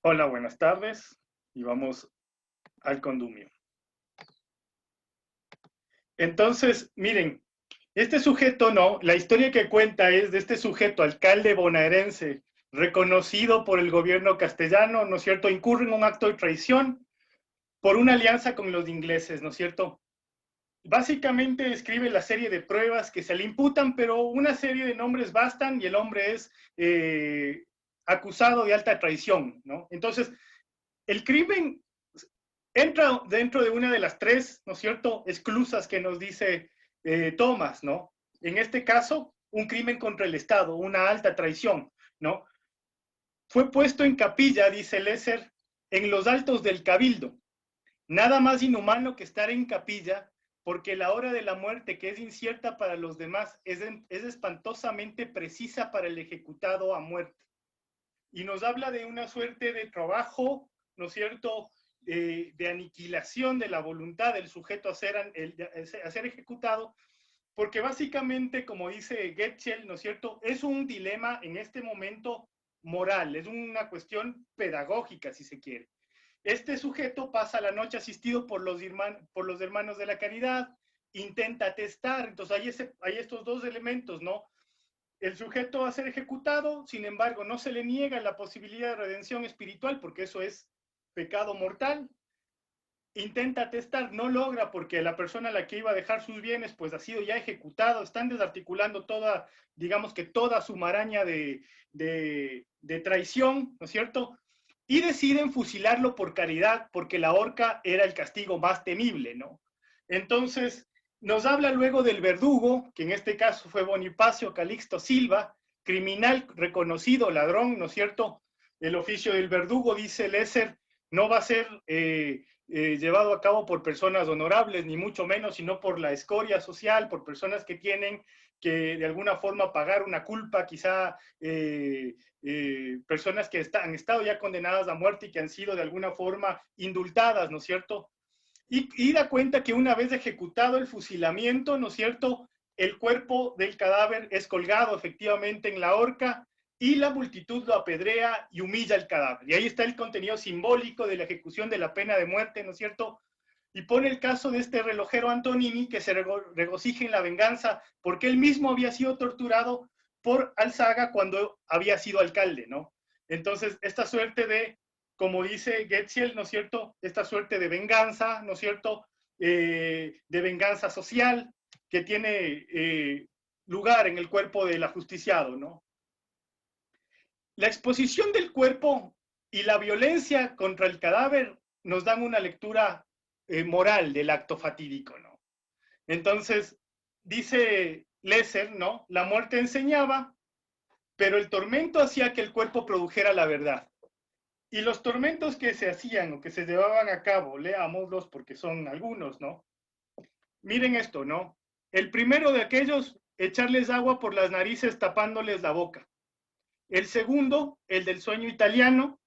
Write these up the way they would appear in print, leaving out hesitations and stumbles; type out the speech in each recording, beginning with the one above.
Hola, buenas tardes y vamos al condumio. Entonces, miren, este sujeto no, la historia que cuenta es de este sujeto, alcalde bonaerense, reconocido por el gobierno castellano, ¿no es cierto? Incurre en un acto de traición por una alianza con los ingleses, ¿no es cierto? Básicamente describe la serie de pruebas que se le imputan, pero una serie de nombres bastan y el hombre es acusado de alta traición, ¿no? Entonces, el crimen entra dentro de una de las tres, ¿no es cierto?, esclusas que nos dice Thomas, ¿no? En este caso, un crimen contra el Estado, una alta traición, ¿no? Fue puesto en capilla, dice Lesser, en los altos del cabildo. Nada más inhumano que estar en capilla, porque la hora de la muerte, que es incierta para los demás, es espantosamente precisa para el ejecutado a muerte. Y nos habla de una suerte de trabajo, ¿no es cierto?, de aniquilación de la voluntad del sujeto a ser ejecutado, porque básicamente, como dice Getchell, ¿no es cierto?, es un dilema en este momento moral, es una cuestión pedagógica, si se quiere. Este sujeto pasa la noche asistido por los hermanos de la caridad, intenta testar, entonces hay estos dos elementos, ¿no? El sujeto va a ser ejecutado, sin embargo, no se le niega la posibilidad de redención espiritual, porque eso es pecado mortal. Intenta testar, no logra, porque la persona a la que iba a dejar sus bienes, pues ha sido ya ejecutado. Están desarticulando toda, digamos que toda su maraña de traición, ¿no es cierto? Y deciden fusilarlo por caridad, porque la horca era el castigo más temible, ¿no? Entonces, nos habla luego del verdugo, que en este caso fue Bonifacio Calixto Silva, criminal reconocido, ladrón, ¿no es cierto? El oficio del verdugo, dice Lesser, no va a ser llevado a cabo por personas honorables, ni mucho menos, sino por la escoria social, por personas que tienen que de alguna forma pagar una culpa, quizá personas que han estado ya condenadas a muerte y que han sido de alguna forma indultadas, ¿no es cierto? Y da cuenta que una vez ejecutado el fusilamiento, ¿no es cierto?, el cuerpo del cadáver es colgado efectivamente en la horca y la multitud lo apedrea y humilla el cadáver. Y ahí está el contenido simbólico de la ejecución de la pena de muerte, ¿no es cierto? Y pone el caso de este relojero Antonini que se regocija en la venganza porque él mismo había sido torturado por Alzaga cuando había sido alcalde, ¿no? Entonces, esta suerte de, como dice Getziel, ¿no es cierto?, esta suerte de venganza, ¿no es cierto?, de venganza social que tiene lugar en el cuerpo del ajusticiado, ¿no? La exposición del cuerpo y la violencia contra el cadáver nos dan una lectura moral del acto fatídico, ¿no? Entonces, dice Lesser, ¿no? La muerte enseñaba, pero el tormento hacía que el cuerpo produjera la verdad. Y los tormentos que se hacían o que se llevaban a cabo, leámoslos porque son algunos, ¿no? Miren esto, ¿no? El primero de aquellos, echarles agua por las narices tapándoles la boca. El segundo, el del sueño italiano,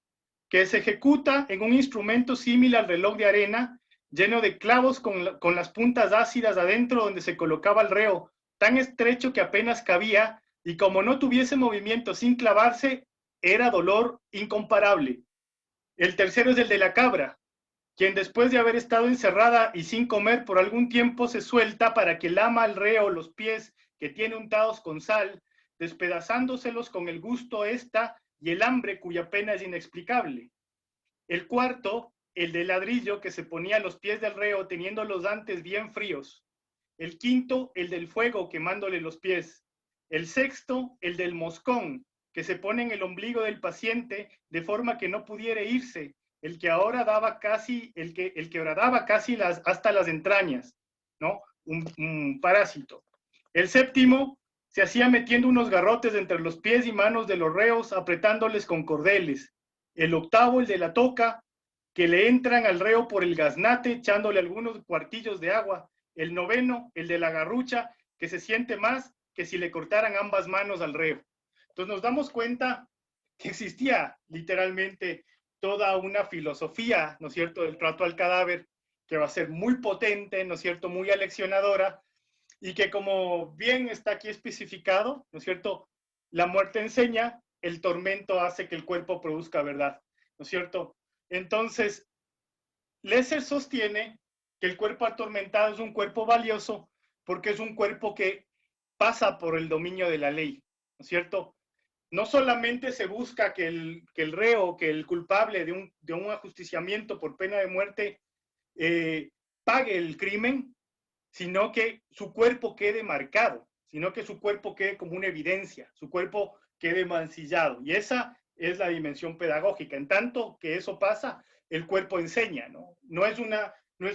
que se ejecuta en un instrumento similar al reloj de arena, lleno de clavos con las puntas ácidas adentro donde se colocaba el reo, tan estrecho que apenas cabía, y como no tuviese movimiento sin clavarse, era dolor incomparable. El tercero es el de la cabra, quien después de haber estado encerrada y sin comer por algún tiempo se suelta para que lama al reo los pies que tiene untados con sal, despedazándoselos con el gusto esta y el hambre cuya pena es inexplicable. El cuarto, el de ladrillo que se ponía a los pies del reo teniendo los antes bien fríos. El quinto, el del fuego quemándole los pies. El sexto, el del moscón, que se pone en el ombligo del paciente de forma que no pudiera irse, el que ahora daba casi, el que horadaba casi hasta las entrañas, ¿no? Un parásito. El séptimo, se hacía metiendo unos garrotes entre los pies y manos de los reos, apretándoles con cordeles. El octavo, el de la toca, que le entran al reo por el gaznate, echándole algunos cuartillos de agua. El noveno, el de la garrucha, que se siente más que si le cortaran ambas manos al reo. Entonces nos damos cuenta que existía literalmente toda una filosofía, ¿no es cierto?, del trato al cadáver, que va a ser muy potente, ¿no es cierto?, muy aleccionadora, y que como bien está aquí especificado, ¿no es cierto?, la muerte enseña, el tormento hace que el cuerpo produzca verdad. ¿no es cierto? Entonces, Lesser sostiene que el cuerpo atormentado es un cuerpo valioso porque es un cuerpo que pasa por el dominio de la ley, ¿no es cierto? No solamente se busca que el reo, que el culpable de un ajusticiamiento por pena de muerte pague el crimen, sino que su cuerpo quede marcado, sino que su cuerpo quede como una evidencia, su cuerpo quede mancillado. Y esa es la dimensión pedagógica. En tanto que eso pasa, el cuerpo enseña, ¿no? No es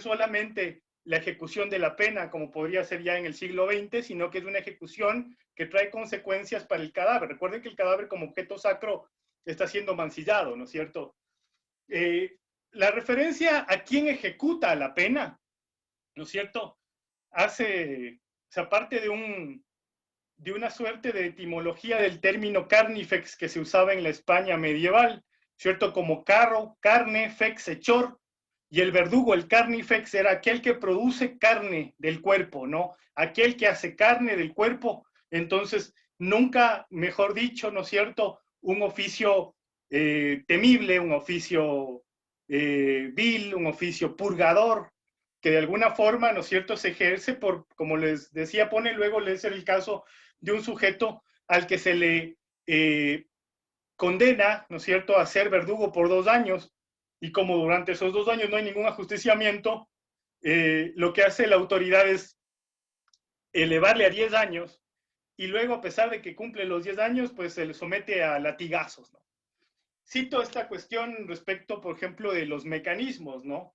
solamente la ejecución de la pena, como podría ser ya en el siglo XX, sino que es una ejecución que trae consecuencias para el cadáver. Recuerden que el cadáver como objeto sacro está siendo mancillado, ¿no es cierto? La referencia a quién ejecuta la pena, ¿no es cierto? Hace, o sea, parte de una suerte de etimología del término carnifex que se usaba en la España medieval, ¿cierto? Como carro, carne, fex, hechor, y el verdugo, el carnifex, era aquel que produce carne del cuerpo, ¿no? Aquel que hace carne del cuerpo. Entonces, nunca, mejor dicho, ¿no es cierto? Un oficio temible, un oficio vil, un oficio purgador, que de alguna forma, ¿no es cierto?, se ejerce por, como les decía, pone luego leer el caso de un sujeto al que se le condena, ¿no es cierto?, a ser verdugo por 2 años, y como durante esos 2 años no hay ningún ajusticiamiento, lo que hace la autoridad es elevarle a 10 años, y luego, a pesar de que cumple los 10 años, pues se le somete a latigazos, ¿no? Cito esta cuestión respecto, por ejemplo, de los mecanismos, ¿no?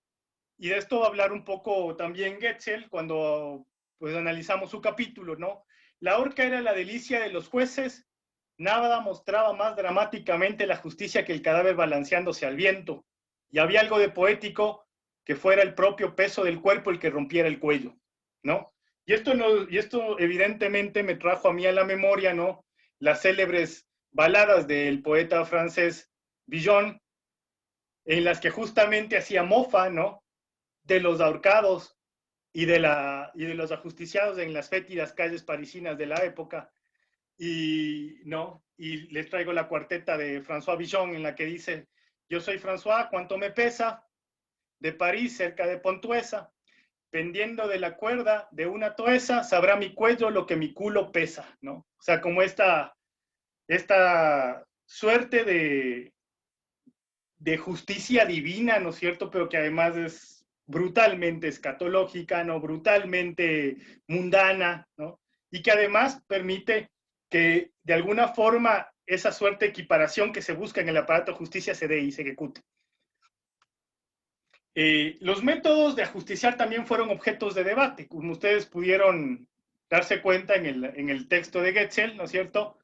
Y de esto va a hablar un poco también Getzel cuando pues analizamos su capítulo, ¿no? La horca era la delicia de los jueces, nada mostraba más dramáticamente la justicia que el cadáver balanceándose al viento, y había algo de poético que fuera el propio peso del cuerpo el que rompiera el cuello, ¿no? Y esto evidentemente me trajo a mí a la memoria, ¿no? Las célebres baladas del poeta francés Villon, en las que justamente hacía mofa, ¿no?, de los ahorcados y de los ajusticiados en las fétidas calles parisinas de la época. Y, ¿no? Y les traigo la cuarteta de François Villon en la que dice: yo soy François, ¿cuánto me pesa? De París, cerca de Pontuesa, pendiendo de la cuerda de una toesa, sabrá mi cuello lo que mi culo pesa, ¿no? O sea, como esta suerte de justicia divina, ¿no es cierto? Pero que además es brutalmente escatológica, ¿no? Brutalmente mundana, ¿no? Y que además permite que de alguna forma esa suerte de equiparación que se busca en el aparato de justicia se dé y se ejecute. Los métodos de ajusticiar también fueron objetos de debate, como ustedes pudieron darse cuenta en el texto de Getzel, ¿no es cierto?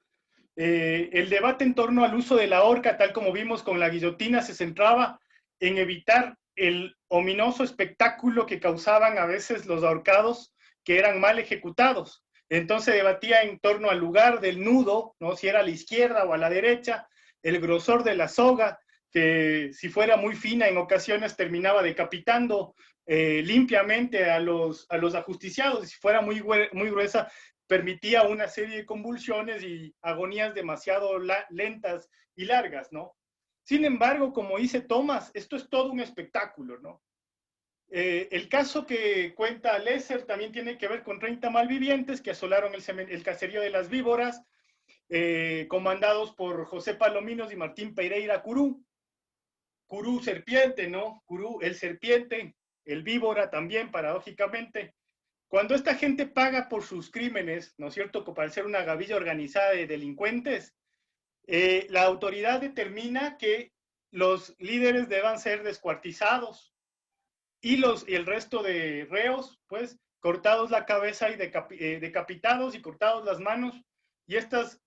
El debate en torno al uso de la horca, tal como vimos con la guillotina, se centraba en evitar el ominoso espectáculo que causaban a veces los ahorcados que eran mal ejecutados. Entonces debatía en torno al lugar del nudo, ¿no?, si era a la izquierda o a la derecha, el grosor de la soga, que si fuera muy fina en ocasiones terminaba decapitando limpiamente a los ajusticiados, y si fuera muy gruesa permitía una serie de convulsiones y agonías demasiado lentas y largas, ¿no? Sin embargo, como dice Thomas, esto es todo un espectáculo, ¿no? El caso que cuenta Lesser también tiene que ver con 30 malvivientes que asolaron el caserío de las víboras, comandados por José Palominos y Martín Pereira Curú. Curú serpiente, ¿no? Curú el serpiente, el víbora también, paradójicamente. Cuando esta gente paga por sus crímenes, ¿no es cierto?, para ser una gavilla organizada de delincuentes, la autoridad determina que los líderes deban ser descuartizados y el resto de reos, pues, cortados la cabeza y decapitados y cortados las manos, y estas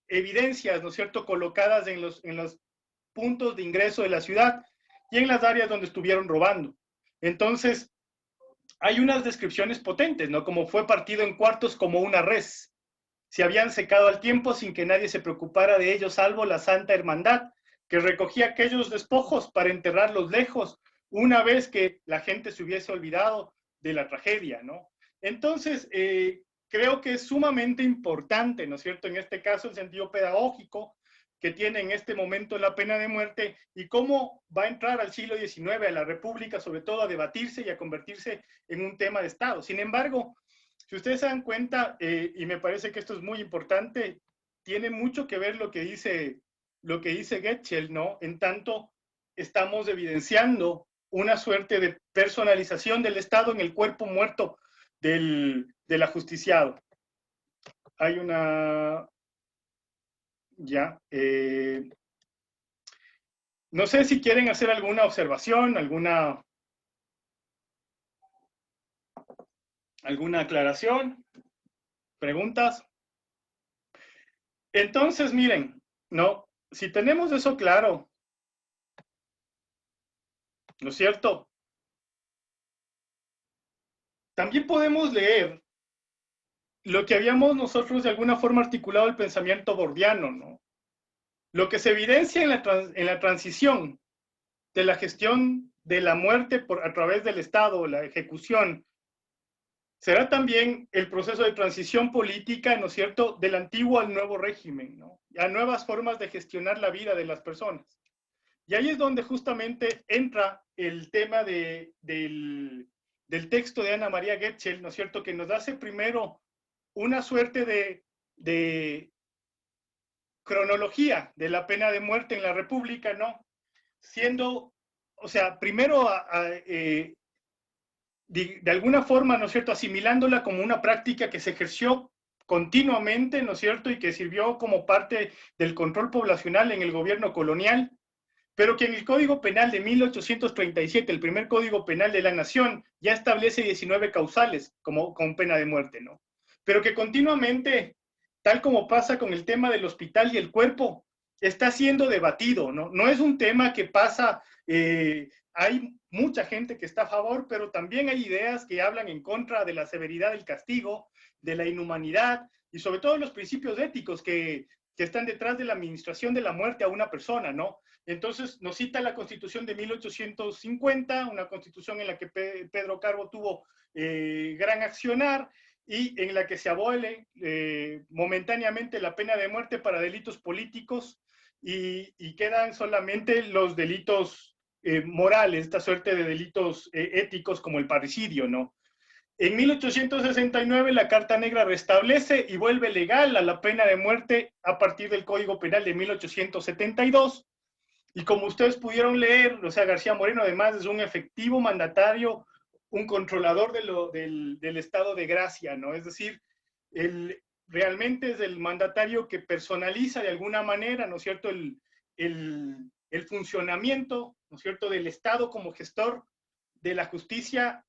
evidencias, ¿no es cierto?, colocadas en los puntos de ingreso de la ciudad y en las áreas donde estuvieron robando. Entonces, hay unas descripciones potentes, ¿no? Como fue partido en cuartos como una res. Se habían secado al tiempo sin que nadie se preocupara de ellos, salvo la Santa Hermandad, que recogía aquellos despojos para enterrarlos lejos, una vez que la gente se hubiese olvidado de la tragedia, ¿no? Entonces, creo que es sumamente importante, ¿no es cierto?, en este caso el sentido pedagógico, que tiene en este momento la pena de muerte y cómo va a entrar al siglo XIX, a la República, sobre todo a debatirse y a convertirse en un tema de Estado. Sin embargo, si ustedes se dan cuenta, y me parece que esto es muy importante, tiene mucho que ver lo que dice Getchell, ¿no? En tanto, estamos evidenciando una suerte de personalización del Estado en el cuerpo muerto del ajusticiado. Hay una... Ya. No sé si quieren hacer alguna observación, alguna aclaración, preguntas. Entonces, miren, ¿no? Si tenemos eso claro, ¿no es cierto? También podemos leer lo que habíamos nosotros de alguna forma articulado el pensamiento bordiano, ¿no? Lo que se evidencia en la transición de la gestión de la muerte a través del Estado, la ejecución, será también el proceso de transición política, ¿no es cierto?, del antiguo al nuevo régimen, ¿no? A nuevas formas de gestionar la vida de las personas. Y ahí es donde justamente entra el tema del texto de Ana María Getchell, ¿no es cierto?, que nos hace primero una suerte de cronología de la pena de muerte en la República, ¿no? Siendo, o sea, primero de alguna forma, ¿no es cierto?, asimilándola como una práctica que se ejerció continuamente, ¿no es cierto?, y que sirvió como parte del control poblacional en el gobierno colonial, pero que en el Código Penal de 1837, el primer Código Penal de la Nación, ya establece 19 causales con pena de muerte, ¿no? Pero que continuamente, tal como pasa con el tema del hospital y el cuerpo, está siendo debatido, ¿no? No es un tema que pasa, hay mucha gente que está a favor, pero también hay ideas que hablan en contra de la severidad del castigo, de la inhumanidad y sobre todo los principios éticos que están detrás de la administración de la muerte a una persona, ¿no? Entonces nos cita la Constitución de 1850, una constitución en la que Pedro Carbo tuvo gran accionar y en la que se abole momentáneamente la pena de muerte para delitos políticos y quedan solamente los delitos morales, esta suerte de delitos éticos como el parricidio, ¿no? En 1869 la Carta Negra restablece y vuelve legal a la pena de muerte a partir del Código Penal de 1872. Y como ustedes pudieron leer, o sea, García Moreno además es un efectivo mandatario, un controlador del estado de gracia, ¿no? Es decir, realmente es el mandatario que personaliza de alguna manera, ¿no es cierto?, el funcionamiento, ¿no es cierto?, del Estado como gestor de la justicia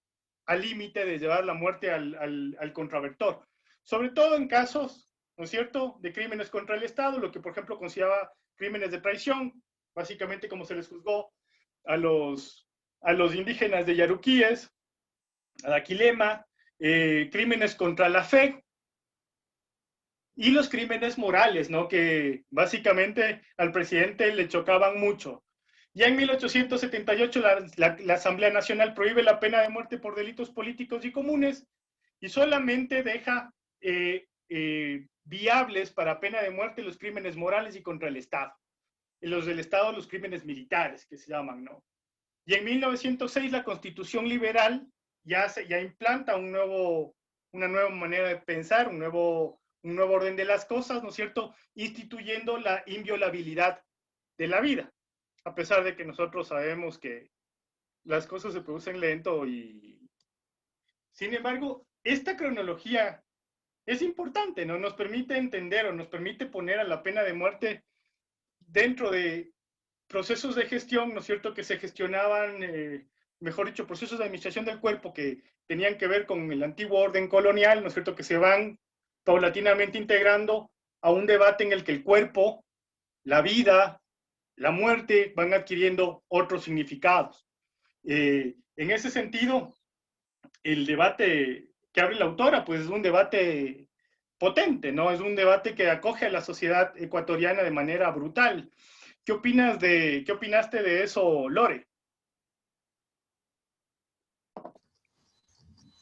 al límite de llevar la muerte al contraventor. Sobre todo en casos, ¿no es cierto?, de crímenes contra el Estado, lo que por ejemplo consideraba crímenes de traición, básicamente como se les juzgó a los indígenas de Yaruquíes, a Daquilema, crímenes contra la fe y los crímenes morales, ¿no? Que básicamente al presidente le chocaban mucho. Ya en 1878 la Asamblea Nacional prohíbe la pena de muerte por delitos políticos y comunes y solamente deja viables para pena de muerte los crímenes morales y contra el Estado. En los del Estado, los crímenes militares, que se llaman, ¿no? Y en 1906 la Constitución Liberal ya implanta una nueva manera de pensar, un nuevo orden de las cosas, ¿no es cierto?, instituyendo la inviolabilidad de la vida, a pesar de que nosotros sabemos que las cosas se producen lento y... Sin embargo, esta cronología es importante, ¿no? Nos permite entender o nos permite poner a la pena de muerte dentro de procesos de gestión, ¿no es cierto?, que se gestionaban, mejor dicho, procesos de administración del cuerpo que tenían que ver con el antiguo orden colonial, ¿no es cierto?, que se van paulatinamente integrando a un debate en el que el cuerpo, la vida, la muerte van adquiriendo otros significados. En ese sentido, el debate que abre la autora, pues es un debate potente, ¿no? Es un debate que acoge a la sociedad ecuatoriana de manera brutal. ¿Qué opinaste de eso, Lore?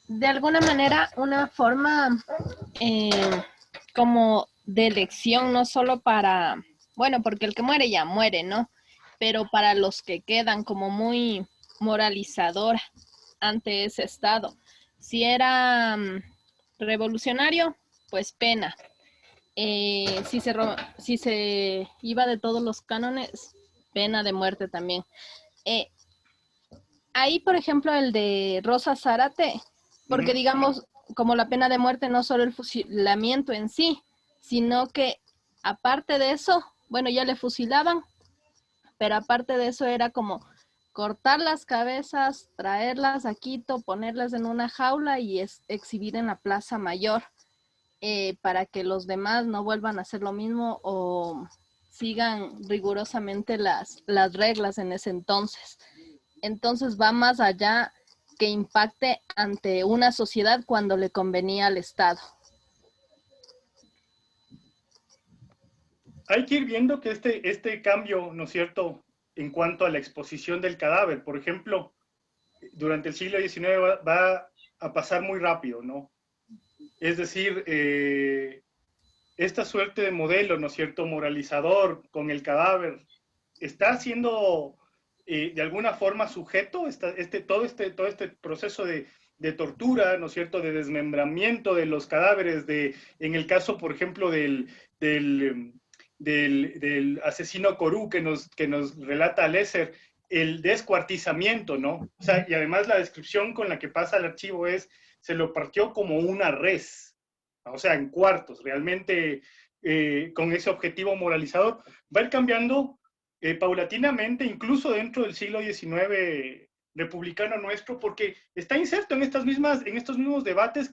De alguna manera, una forma como de elección, no solo para bueno, porque el que muere ya muere, ¿no? Pero para los que quedan como muy moralizadora ante ese estado. Si era revolucionario, pues pena. Si se iba de todos los cánones, pena de muerte también. Eh, Ahí, por ejemplo, el de Rosa Zárate, porque Ujú. digamos, como la pena de muerte no solo el fusilamiento en sí, sino que aparte de eso, bueno, ya le fusilaban, pero aparte de eso era como cortar las cabezas, traerlas a Quito, ponerlas en una jaula y exhibir en la Plaza Mayor, para que los demás no vuelvan a hacer lo mismo o sigan rigurosamente las reglas en ese entonces. Entonces va más allá que impacte ante una sociedad cuando le convenía al Estado. Hay que ir viendo que este cambio, ¿no es cierto?, en cuanto a la exposición del cadáver, por ejemplo, durante el siglo XIX va a pasar muy rápido, ¿no? Es decir, esta suerte de modelo, ¿no es cierto?, moralizador con el cadáver, está siendo de alguna forma sujeto todo este proceso de tortura, ¿no es cierto?, de desmembramiento de los cadáveres, en el caso, por ejemplo, del asesino Corú que nos relata Lesser, el descuartizamiento, ¿no? O sea, y además la descripción con la que pasa el archivo es, se lo partió como una res, o sea, en cuartos, realmente con ese objetivo moralizador. Va a ir cambiando paulatinamente, incluso dentro del siglo XIX republicano nuestro, porque está inserto en en estos mismos debates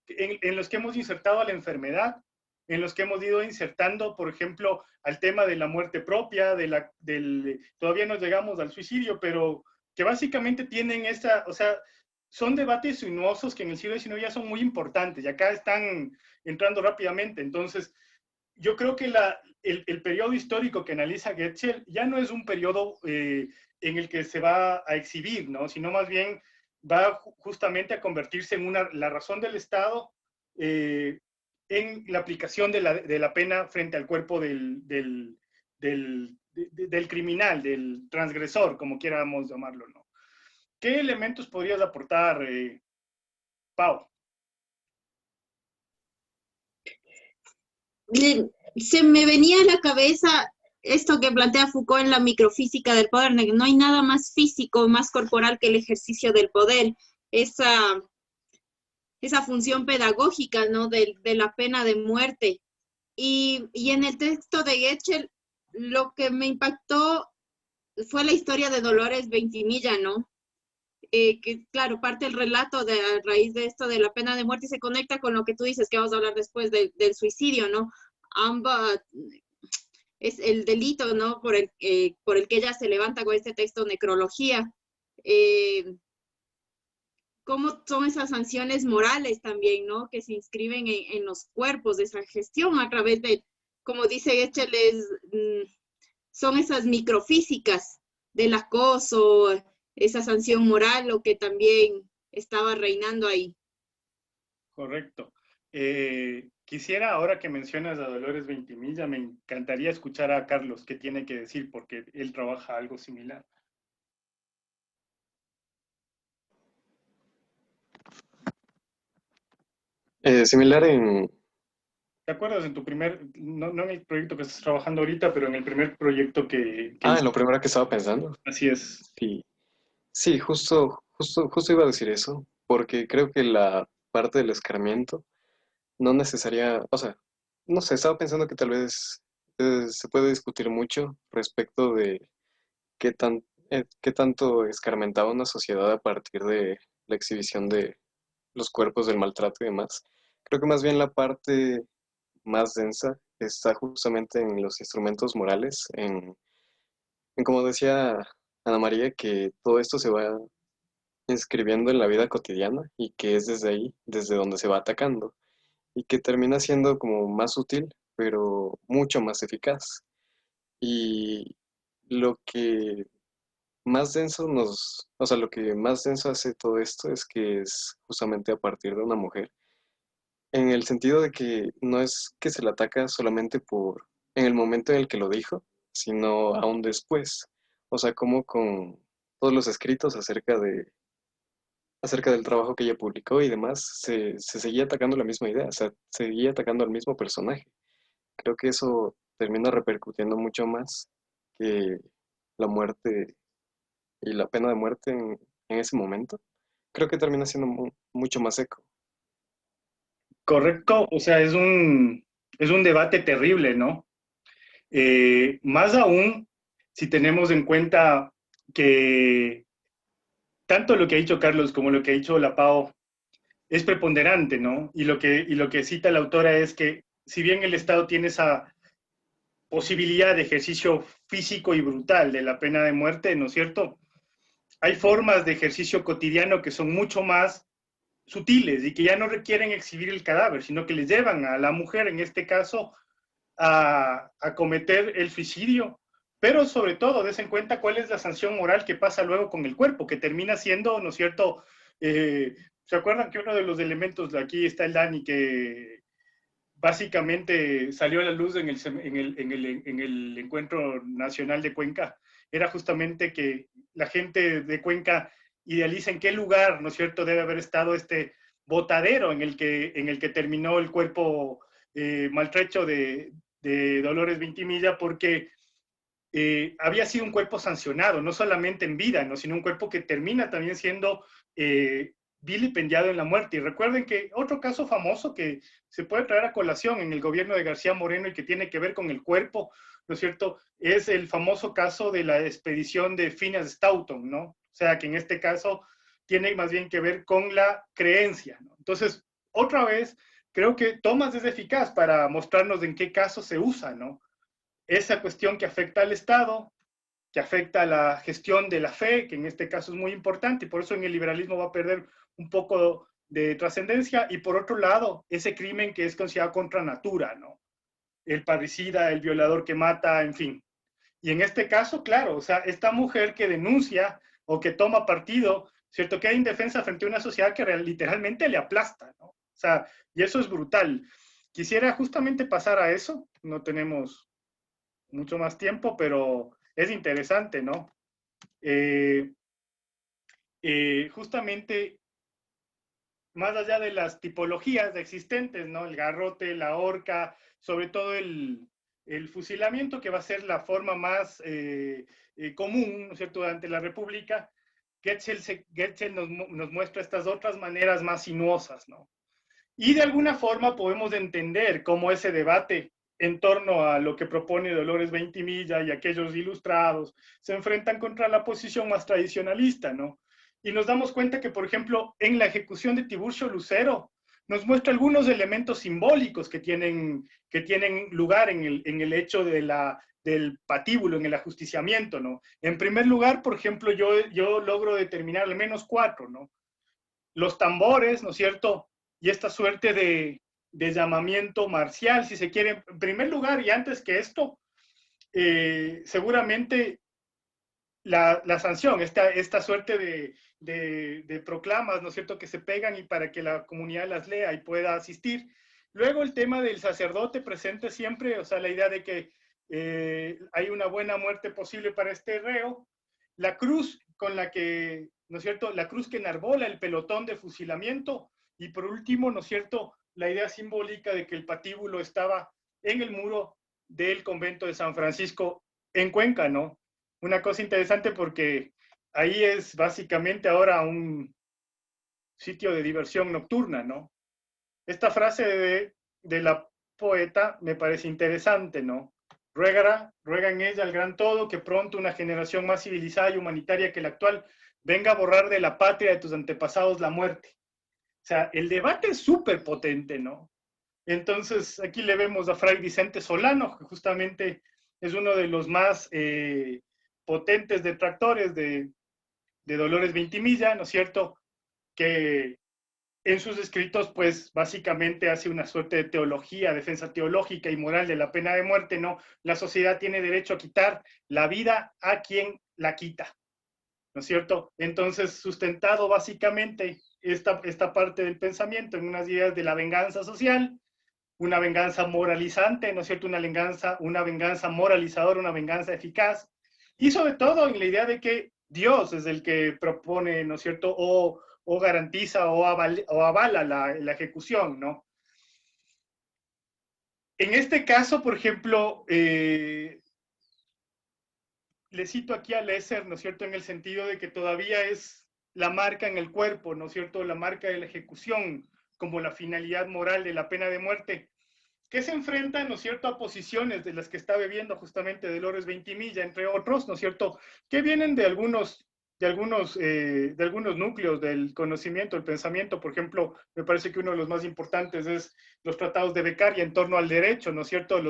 en los que hemos insertado a la enfermedad, en los que hemos ido insertando, por ejemplo, al tema de la muerte propia, todavía no llegamos al suicidio, pero que básicamente tienen o sea, son debates sinuosos que en el siglo XIX ya son muy importantes y acá están entrando rápidamente. Entonces, yo creo que el periodo histórico que analiza Getchell ya no es un periodo en el que se va a exhibir, ¿no? Sino más bien va justamente a convertirse en la razón del Estado en la aplicación de la pena frente al cuerpo del criminal, del transgresor, como quieramos llamarlo, ¿no? ¿Qué elementos podrías aportar, Pau? Se me venía a la cabeza esto que plantea Foucault en la microfísica del poder. No hay nada más físico, más corporal que el ejercicio del poder. Esa, esa función pedagógica, ¿no? De la pena de muerte. Y en el texto de Getchell, lo que me impactó fue la historia de Dolores Ventimilla, ¿no? Que claro, parte el relato de a raíz de esto de la pena de muerte y se conecta con lo que tú dices que vamos a hablar después del suicidio, ¿no? Ambas es el delito, ¿no? Por el que ella se levanta con este texto necrología. ¿Cómo son esas sanciones morales también, ¿no? Que se inscriben en los cuerpos de esa gestión a través de, como dice Écheles, son esas microfísicas del acoso, esa sanción moral, lo que también estaba reinando ahí. Correcto. Quisiera, ahora que mencionas a Dolores Ventimilla, me encantaría escuchar a Carlos qué tiene que decir, porque él trabaja algo similar. Similar en... ¿Te acuerdas en tu no en el proyecto que estás trabajando ahorita, pero en el primer proyecto Ah, en lo primero que estaba pensando. así es. Sí, sí, justo iba a decir eso, porque creo que la parte del escarmiento no necesaria, o sea, no sé, estaba pensando que tal vez se puede discutir mucho respecto de qué tanto escarmentaba una sociedad a partir de la exhibición de los cuerpos del maltrato y demás. Creo que más bien la parte más densa está justamente en los instrumentos morales, en como decía Ana María, que todo esto se va inscribiendo en la vida cotidiana y que es desde ahí, desde donde se va atacando y que termina siendo como más útil, pero mucho más eficaz. Y lo que más denso o sea, lo que más denso hace todo esto es que es justamente a partir de una mujer, en el sentido de que no es que se la ataca solamente por en el momento en el que lo dijo, sino aún después. O sea, como con todos los escritos acerca del trabajo que ella publicó y demás, se seguía atacando la misma idea, o sea, seguía atacando al mismo personaje. Creo que eso termina repercutiendo mucho más que la muerte y la pena de muerte en ese momento. Creo que termina siendo mucho más eco. Correcto, o sea, es un debate terrible, ¿no? Más aún si tenemos en cuenta que tanto lo que ha dicho Carlos como lo que ha dicho la Pau es preponderante, ¿no? Y lo que cita la autora es que si bien el Estado tiene esa posibilidad de ejercicio físico y brutal de la pena de muerte, ¿no es cierto? Hay formas de ejercicio cotidiano que son mucho más sutiles y que ya no requieren exhibir el cadáver, sino que les llevan a la mujer, en este caso, a cometer el suicidio. Pero sobre todo, des en cuenta cuál es la sanción moral que pasa luego con el cuerpo, que termina siendo, ¿no es cierto? ¿Se acuerdan que uno de los elementos, aquí está el Dani, que básicamente salió a la luz en el Encuentro Nacional de Cuenca? Era justamente que la gente de Cuenca idealiza en qué lugar, ¿no es cierto?, debe haber estado este botadero en el que terminó el cuerpo maltrecho de Dolores Vintimilla, porque había sido un cuerpo sancionado, no solamente en vida, ¿no?, sino un cuerpo que termina también siendo vilipendiado en la muerte. Y recuerden que otro caso famoso que se puede traer a colación en el gobierno de García Moreno y que tiene que ver con el cuerpo, ¿no es cierto?, es el famoso caso de la expedición de Phineas Stoughton, ¿no? O sea, que en este caso tiene más bien que ver con la creencia, ¿no? Entonces, otra vez, creo que Thomas es eficaz para mostrarnos en qué casos se usa, ¿no? Esa cuestión que afecta al Estado, que afecta a la gestión de la fe, que en este caso es muy importante, y por eso en el liberalismo va a perder un poco de trascendencia, y por otro lado, ese crimen que es considerado contra natura, ¿no? El parricida, el violador que mata, en fin. Y en este caso, claro, o sea, esta mujer que denuncia o que toma partido, ¿cierto? Queda indefensa frente a una sociedad que literalmente le aplasta, ¿no? O sea, y eso es brutal. Quisiera justamente pasar a eso, no tenemos mucho más tiempo, pero es interesante, ¿no? Justamente, más allá de las tipologías existentes, ¿no? El garrote, la horca, sobre todo el fusilamiento, que va a ser la forma más común, ¿no es cierto?, durante la República, Getzel nos muestra estas otras maneras más sinuosas, ¿no? Y de alguna forma podemos entender cómo ese debate en torno a lo que propone Dolores Vintimilla y aquellos ilustrados se enfrentan contra la posición más tradicionalista, ¿no? Y nos damos cuenta que, por ejemplo, en la ejecución de Tiburcio Lucero, nos muestra algunos elementos simbólicos que tienen lugar en el hecho del patíbulo, en el ajusticiamiento, ¿no? En primer lugar, por ejemplo, yo logro determinar al menos 4, ¿no? Los tambores, ¿no es cierto?, y esta suerte de llamamiento marcial, si se quiere. En primer lugar, y antes que esto, seguramente la sanción, esta suerte de proclamas, ¿no es cierto?, que se pegan y para que la comunidad las lea y pueda asistir. Luego el tema del sacerdote presente siempre, o sea, la idea de que hay una buena muerte posible para este reo. La cruz con la que, ¿no es cierto?, la cruz que enarbola el pelotón de fusilamiento. Y por último, ¿no es cierto?, la idea simbólica de que el patíbulo estaba en el muro del convento de San Francisco en Cuenca, ¿no? Una cosa interesante porque ahí es básicamente ahora un sitio de diversión nocturna, ¿no? Esta frase de la poeta me parece interesante, ¿no? Ruega en ella al gran todo que pronto una generación más civilizada y humanitaria que la actual venga a borrar de la patria de tus antepasados la muerte. O sea, el debate es súper potente, ¿no? Entonces, aquí le vemos a Fray Vicente Solano, que justamente es uno de los más potentes detractores de Dolores Vintimilla, ¿no es cierto?, que en sus escritos, pues, básicamente hace una suerte de teología, defensa teológica y moral de la pena de muerte, ¿no? La sociedad tiene derecho a quitar la vida a quien la quita, ¿no es cierto? Entonces, sustentado básicamente esta parte del pensamiento en unas ideas de la venganza social, una venganza moralizante, ¿no es cierto? Una venganza moralizadora, una venganza eficaz, y sobre todo en la idea de que Dios es el que propone, ¿no es cierto?, o garantiza o avala la ejecución, ¿no? En este caso, por ejemplo, le cito aquí a Lesser, ¿no es cierto?, en el sentido de que todavía es la marca en el cuerpo, ¿no es cierto?, la marca de la ejecución como la finalidad moral de la pena de muerte, que se enfrenta, ¿no es cierto?, a posiciones de las que está bebiendo justamente Dolores Ventimiglia, entre otros, ¿no es cierto?, que vienen de algunos núcleos del conocimiento, del pensamiento. Por ejemplo, me parece que uno de los más importantes es los tratados de Beccaria en torno al derecho, ¿no es cierto?,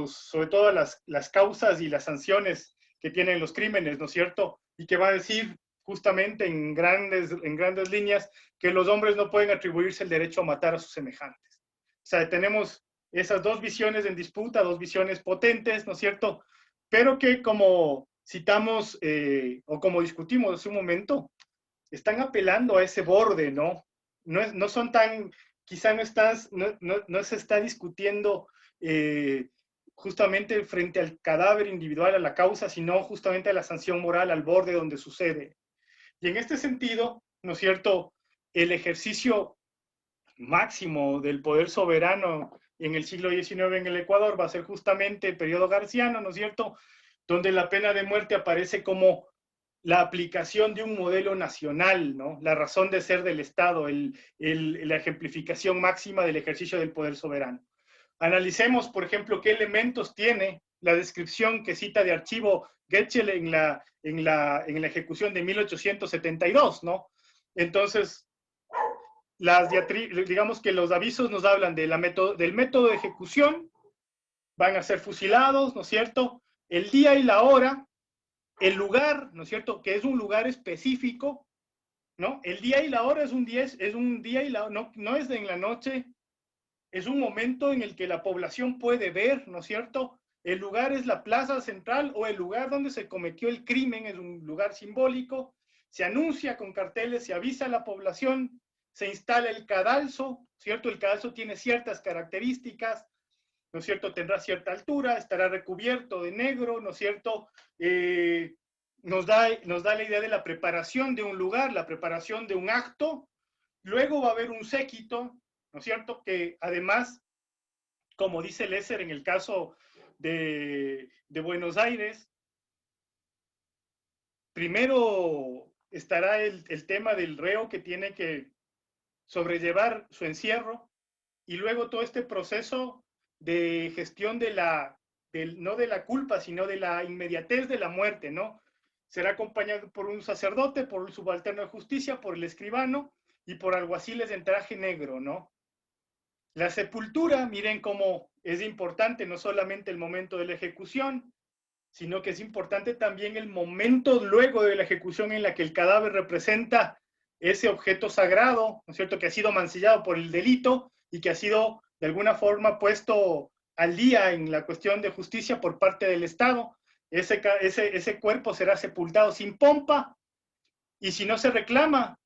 sobre todo las causas y las sanciones que tienen los crímenes, ¿no es cierto?, y que va a decir justamente en grandes líneas que los hombres no pueden atribuirse el derecho a matar a sus semejantes. O sea, tenemos esas dos visiones en disputa, dos visiones potentes, ¿no es cierto?, pero que, como citamos o como discutimos hace un momento, están apelando a ese borde, ¿no? No son tan, quizá no se está discutiendo justamente frente al cadáver individual, a la causa, sino justamente a la sanción moral, al borde donde sucede. Y en este sentido, ¿no es cierto?, el ejercicio máximo del poder soberano en el siglo XIX en el Ecuador va a ser justamente el periodo garciano, ¿no es cierto?, donde la pena de muerte aparece como la aplicación de un modelo nacional, ¿no?, la razón de ser del Estado, la ejemplificación máxima del ejercicio del poder soberano. Analicemos, por ejemplo, qué elementos tiene la descripción que cita de archivo Getchell en la ejecución de 1872, ¿no? Entonces, digamos que los avisos nos hablan del método de ejecución, van a ser fusilados, ¿no es cierto?, el día y la hora, el lugar, ¿no es cierto?, que es un lugar específico, ¿no? El día y la hora es un día y no es en la noche, es un momento en el que la población puede ver, ¿no es cierto? El lugar es la plaza central o el lugar donde se cometió el crimen, es un lugar simbólico, se anuncia con carteles, se avisa a la población, se instala el cadalso, ¿cierto? El cadalso tiene ciertas características, ¿no es cierto? Tendrá cierta altura, estará recubierto de negro, ¿no es cierto? Nos da la idea de la preparación de un lugar, la preparación de un acto. Luego va a haber un séquito, ¿no es cierto?, que además, como dice Lesser en el caso de Buenos Aires, primero estará el tema del reo que tiene que sobrellevar su encierro, y luego todo este proceso de gestión no de la culpa, sino de la inmediatez de la muerte, ¿no? Será acompañado por un sacerdote, por un subalterno de justicia, por el escribano y por alguaciles en traje negro, ¿no? La sepultura, miren cómo es importante no solamente el momento de la ejecución, sino que es importante también el momento luego de la ejecución en la que el cadáver representa ese objeto sagrado, ¿no es cierto?, que ha sido mancillado por el delito y que ha sido de alguna forma puesto al día en la cuestión de justicia por parte del Estado. Ese cuerpo será sepultado sin pompa, y si no se reclama,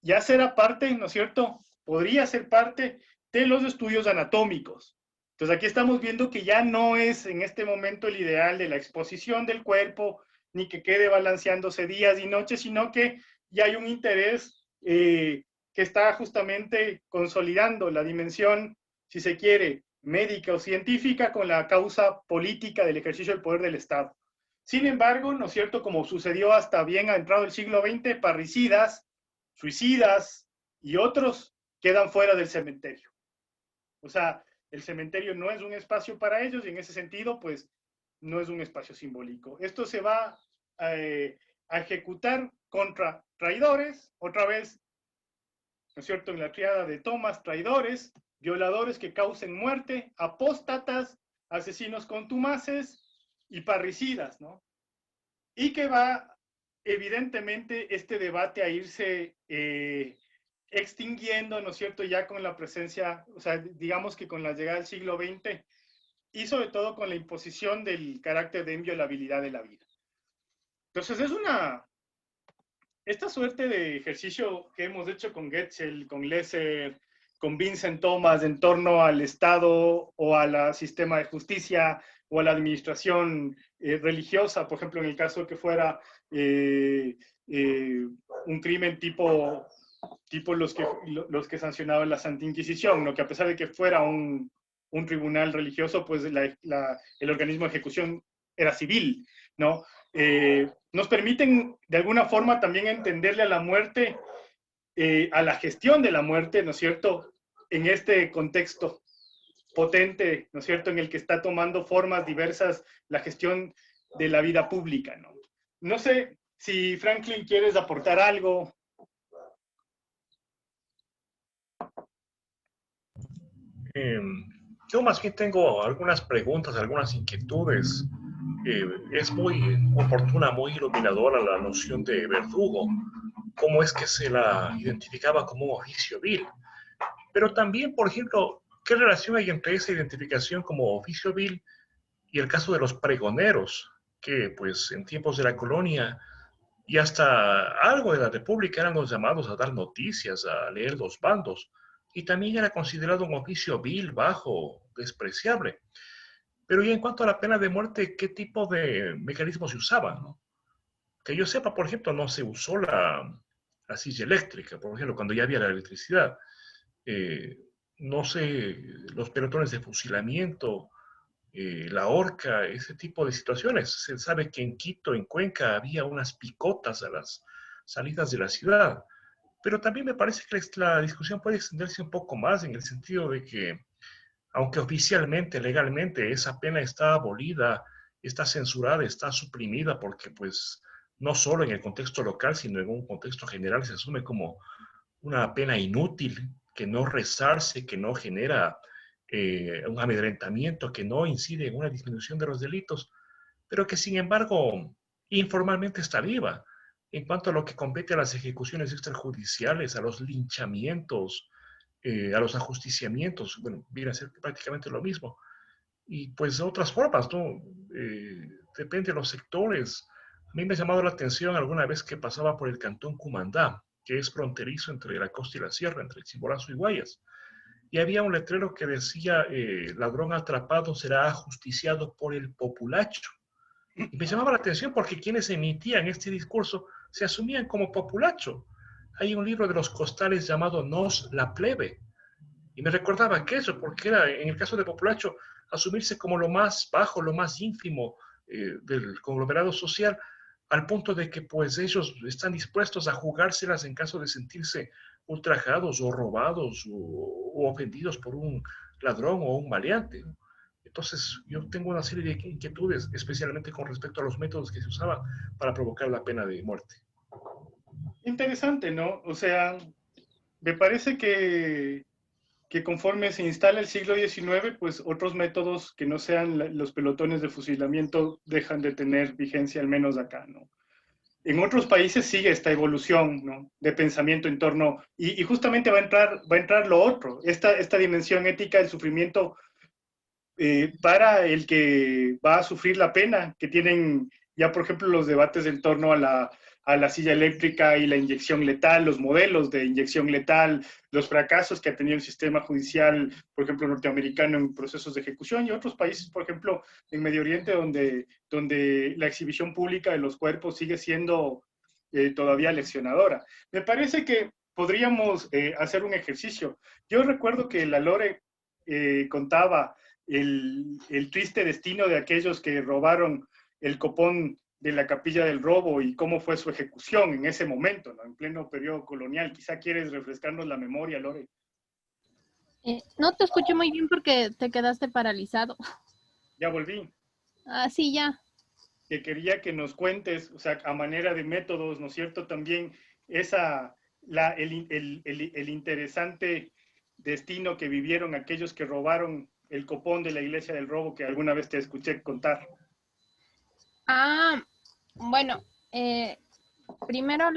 ya será parte, ¿no es cierto?, podría ser parte de los estudios anatómicos. Entonces aquí estamos viendo que ya no es en este momento el ideal de la exposición del cuerpo, ni que quede balanceándose días y noches, sino que ya hay un interés que está justamente consolidando la dimensión, si se quiere, médica o científica con la causa política del ejercicio del poder del Estado. Sin embargo, ¿no es cierto?, como sucedió hasta bien entrado el siglo XX, parricidas, suicidas y otros quedan fuera del cementerio. O sea, el cementerio no es un espacio para ellos y en ese sentido, pues, no es un espacio simbólico. Esto se va a ejecutar contra traidores, otra vez, ¿no es cierto?, en la triada de Thomas, traidores, violadores que causen muerte, apóstatas, asesinos contumaces y parricidas, ¿no? Y que va, evidentemente, este debate a irse extinguiendo, ¿no es cierto?, ya con la presencia, o sea, digamos que con la llegada del siglo XX y sobre todo con la imposición del carácter de inviolabilidad de la vida. Entonces esta suerte de ejercicio que hemos hecho con Getchell, con Lesser, con Vincent Thomas en torno al Estado o al sistema de justicia o a la administración religiosa, por ejemplo, en el caso que fuera un crimen tipo los que sancionaban la Santa Inquisición, ¿no? Que a pesar de que fuera un tribunal religioso, pues el organismo de ejecución era civil, ¿no? Nos permiten de alguna forma también entenderle a la muerte, a la gestión de la muerte, ¿no es cierto?, en este contexto potente, ¿no es cierto?, en el que está tomando formas diversas la gestión de la vida pública, ¿no? No sé si Franklin quieres aportar algo. Yo más bien tengo algunas preguntas, algunas inquietudes. Es muy oportuna, muy iluminadora la noción de verdugo. ¿Cómo es que se la identificaba como un oficio vil? Pero también, por ejemplo, ¿qué relación hay entre esa identificación como oficio vil y el caso de los pregoneros, que pues en tiempos de la colonia y hasta algo de la República eran los llamados a dar noticias, a leer los bandos, y también era considerado un oficio vil, bajo, despreciable? Pero ya en cuanto a la pena de muerte, ¿qué tipo de mecanismos se usaban, no? Que yo sepa, por ejemplo, no se usó la silla eléctrica, por ejemplo, cuando ya había la electricidad. Eh, no sé, los pelotones de fusilamiento, la horca, ese tipo de situaciones. Se sabe que en Quito, en Cuenca, había unas picotas a las salidas de la ciudad. Pero también me parece que la discusión puede extenderse un poco más en el sentido de que, aunque oficialmente, legalmente, esa pena está abolida, está censurada, está suprimida, porque pues no solo en el contexto local, sino en un contexto general se asume como una pena inútil, que no resarce, que no genera un amedrentamiento, que no incide en una disminución de los delitos, pero que sin embargo informalmente está viva. En cuanto a lo que compete a las ejecuciones extrajudiciales, a los linchamientos, a los ajusticiamientos, bueno, viene a ser prácticamente lo mismo. Y pues de otras formas, ¿no? Depende de los sectores. A mí me ha llamado la atención alguna vez que pasaba por el cantón Cumandá, que es fronterizo entre la costa y la sierra, entre Chimborazo y Guayas. Y había un letrero que decía, ladrón atrapado será ajusticiado por el populacho. Y me llamaba la atención porque quienes emitían este discurso se asumían como populacho. Hay un libro de los costales llamado Nos la plebe. Y me recordaba aquello, porque era, en el caso de populacho, asumirse como lo más bajo, lo más ínfimo del conglomerado social, al punto de que pues ellos están dispuestos a jugárselas en caso de sentirse ultrajados o robados o ofendidos por un ladrón o un maleante. Entonces, yo tengo una serie de inquietudes, especialmente con respecto a los métodos que se usaban para provocar la pena de muerte. Interesante, ¿no? O sea, me parece que conforme se instala el siglo XIX, pues otros métodos que no sean los pelotones de fusilamiento dejan de tener vigencia, al menos acá, ¿no? En otros países sigue esta evolución, ¿no?, de pensamiento en torno, y justamente va a entrar lo otro, esta dimensión ética del sufrimiento para el que va a sufrir la pena, que tienen ya, por ejemplo, los debates en torno a la silla eléctrica y la inyección letal, los modelos de inyección letal, los fracasos que ha tenido el sistema judicial, por ejemplo, norteamericano en procesos de ejecución, y otros países, por ejemplo, en Medio Oriente, donde la exhibición pública de los cuerpos sigue siendo todavía leccionadora. Me parece que podríamos hacer un ejercicio. Yo recuerdo que la Lore contaba el triste destino de aquellos que robaron el copón de la Capilla del Robo y cómo fue su ejecución en ese momento, ¿no?, en pleno periodo colonial. Quizá quieres refrescarnos la memoria, Lore. No te escuché muy bien porque te quedaste paralizado. Ya volví. Ah, sí, ya. Que quería que nos cuentes, o sea, a manera de métodos, ¿no es cierto?, también el interesante destino que vivieron aquellos que robaron el copón de la Iglesia del Robo, que alguna vez te escuché contar. Ah, bueno, primero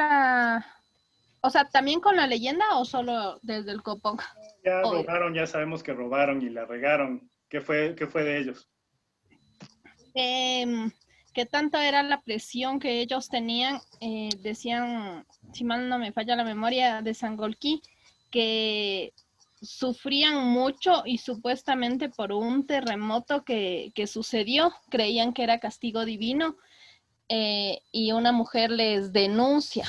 o sea, ¿también con la leyenda o solo desde el copón? Ya robaron, ya sabemos que robaron y la regaron. ¿Qué fue de ellos? ¿Qué tanto era la presión que ellos tenían? Decían, si mal no me falla la memoria, de Sangolquí, que sufrían mucho y supuestamente por un terremoto que sucedió, creían que era castigo divino, y una mujer les denuncia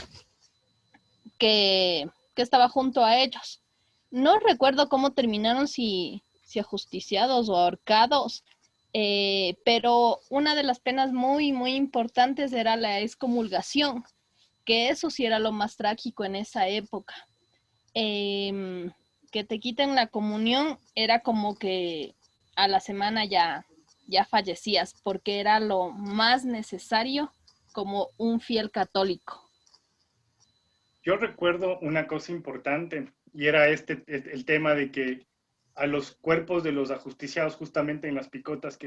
que estaba junto a ellos. No recuerdo cómo terminaron, si ajusticiados o ahorcados, pero una de las penas muy, muy importantes era la excomulgación, que eso sí era lo más trágico en esa época. Que te quiten la comunión era como que a la semana ya fallecías, porque era lo más necesario como un fiel católico. Yo recuerdo una cosa importante, y era el tema de que a los cuerpos de los ajusticiados, justamente en las picotas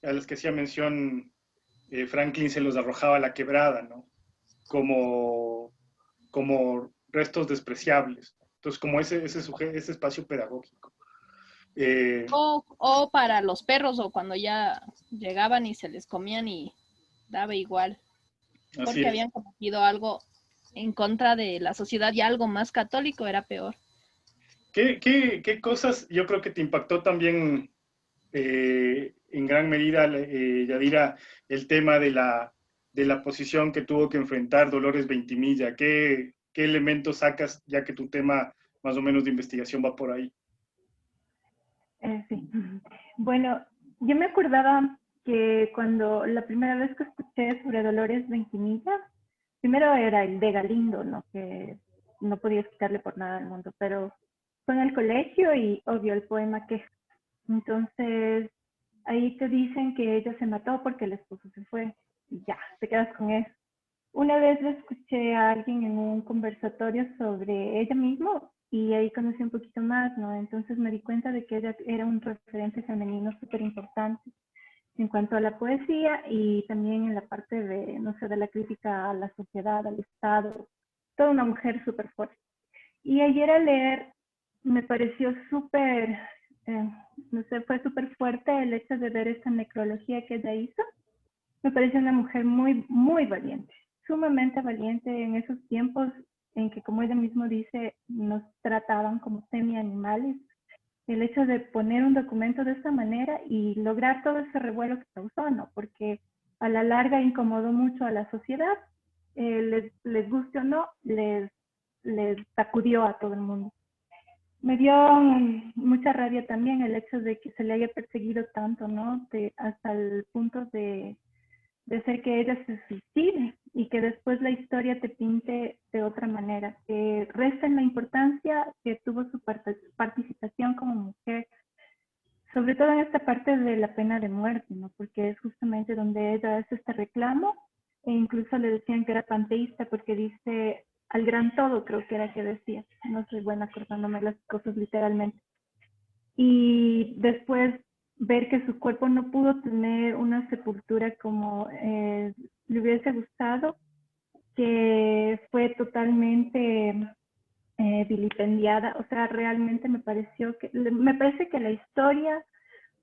a las que hacía mención Franklin, se los arrojaba a la quebrada, ¿no? Como restos despreciables. Entonces, como ese espacio pedagógico. O para los perros, o cuando ya llegaban y se les comían y daba igual, porque habían cometido algo en contra de la sociedad, y algo más católico era peor. ¿Qué cosas yo creo que te impactó también en gran medida, Yadira, el tema de la posición que tuvo que enfrentar Dolores Ventimilla? ¿Qué elementos sacas, ya que tu tema más o menos de investigación va por ahí? Sí. Bueno, yo me acordaba que cuando la primera vez que escuché sobre Dolores Ventimilla, primero era el de Galindo, ¿no? Que no podía quitarle por nada del mundo, pero fue en el colegio y obvio el poema Queja. Entonces, ahí te dicen que ella se mató porque el esposo se fue y ya, te quedas con eso. Una vez le escuché a alguien en un conversatorio sobre ella misma y ahí conocí un poquito más, ¿no? Entonces me di cuenta de que ella era un referente femenino súper importante en cuanto a la poesía y también en la parte de, no sé, de la crítica a la sociedad, al Estado, toda una mujer súper fuerte. Y ayer al leer me pareció súper, no sé, fue súper fuerte el hecho de ver esta necrología que ella hizo. Me pareció una mujer muy, muy valiente, sumamente valiente en esos tiempos en que, como ella misma dice, nos trataban como semi-animales. El hecho de poner un documento de esta manera y lograr todo ese revuelo que causó, ¿no? Porque a la larga incomodó mucho a la sociedad, les guste o no, les sacudió a todo el mundo. Me dio mucha rabia también el hecho de que se le haya perseguido tanto, ¿no? Hasta el punto de hacer que ella se suicide y que después la historia te pinte de otra manera, que resten la importancia que tuvo su participación como mujer, sobre todo en esta parte de la pena de muerte, ¿no? Porque es justamente donde ella hace este reclamo, e incluso le decían que era panteísta porque dice al gran todo, creo que era que decía, no soy buena acordándome las cosas literalmente. Y después ver que su cuerpo no pudo tener una sepultura como le hubiese gustado, que fue totalmente vilipendiada. O sea, realmente me parece que la historia,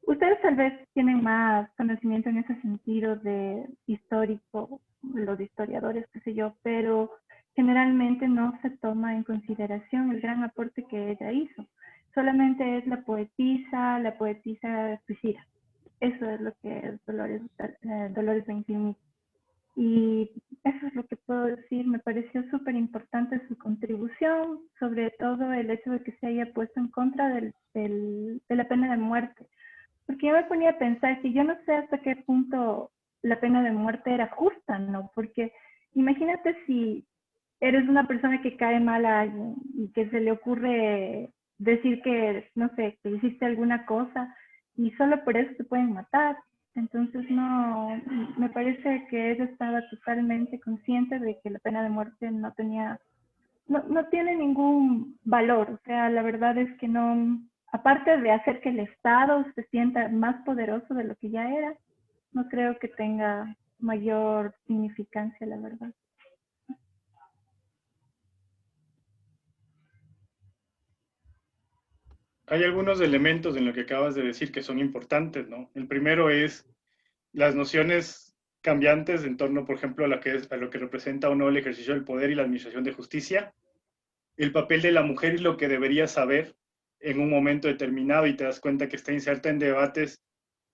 ustedes tal vez tienen más conocimiento en ese sentido de histórico, los historiadores, qué sé yo, pero generalmente no se toma en consideración el gran aporte que ella hizo. Solamente es la poetisa suicida. Eso es lo que es Dolores Ventimilla. Y eso es lo que puedo decir. Me pareció súper importante su contribución, sobre todo el hecho de que se haya puesto en contra de la pena de muerte. Porque yo me ponía a pensar que yo no sé hasta qué punto la pena de muerte era justa, ¿no? Porque imagínate si eres una persona que cae mal a alguien y que se le ocurre decir que, no sé, que hiciste alguna cosa y solo por eso te pueden matar. Entonces no, me parece que ella estaba totalmente consciente de que la pena de muerte no tiene ningún valor. O sea, la verdad es que no, aparte de hacer que el Estado se sienta más poderoso de lo que ya era, no creo que tenga mayor significancia, la verdad. Hay algunos elementos en lo que acabas de decir que son importantes, ¿no? El primero es las nociones cambiantes en torno, por ejemplo, a lo que representa o no el ejercicio del poder y la administración de justicia, el papel de la mujer y lo que debería saber en un momento determinado y te das cuenta que está inserta en debates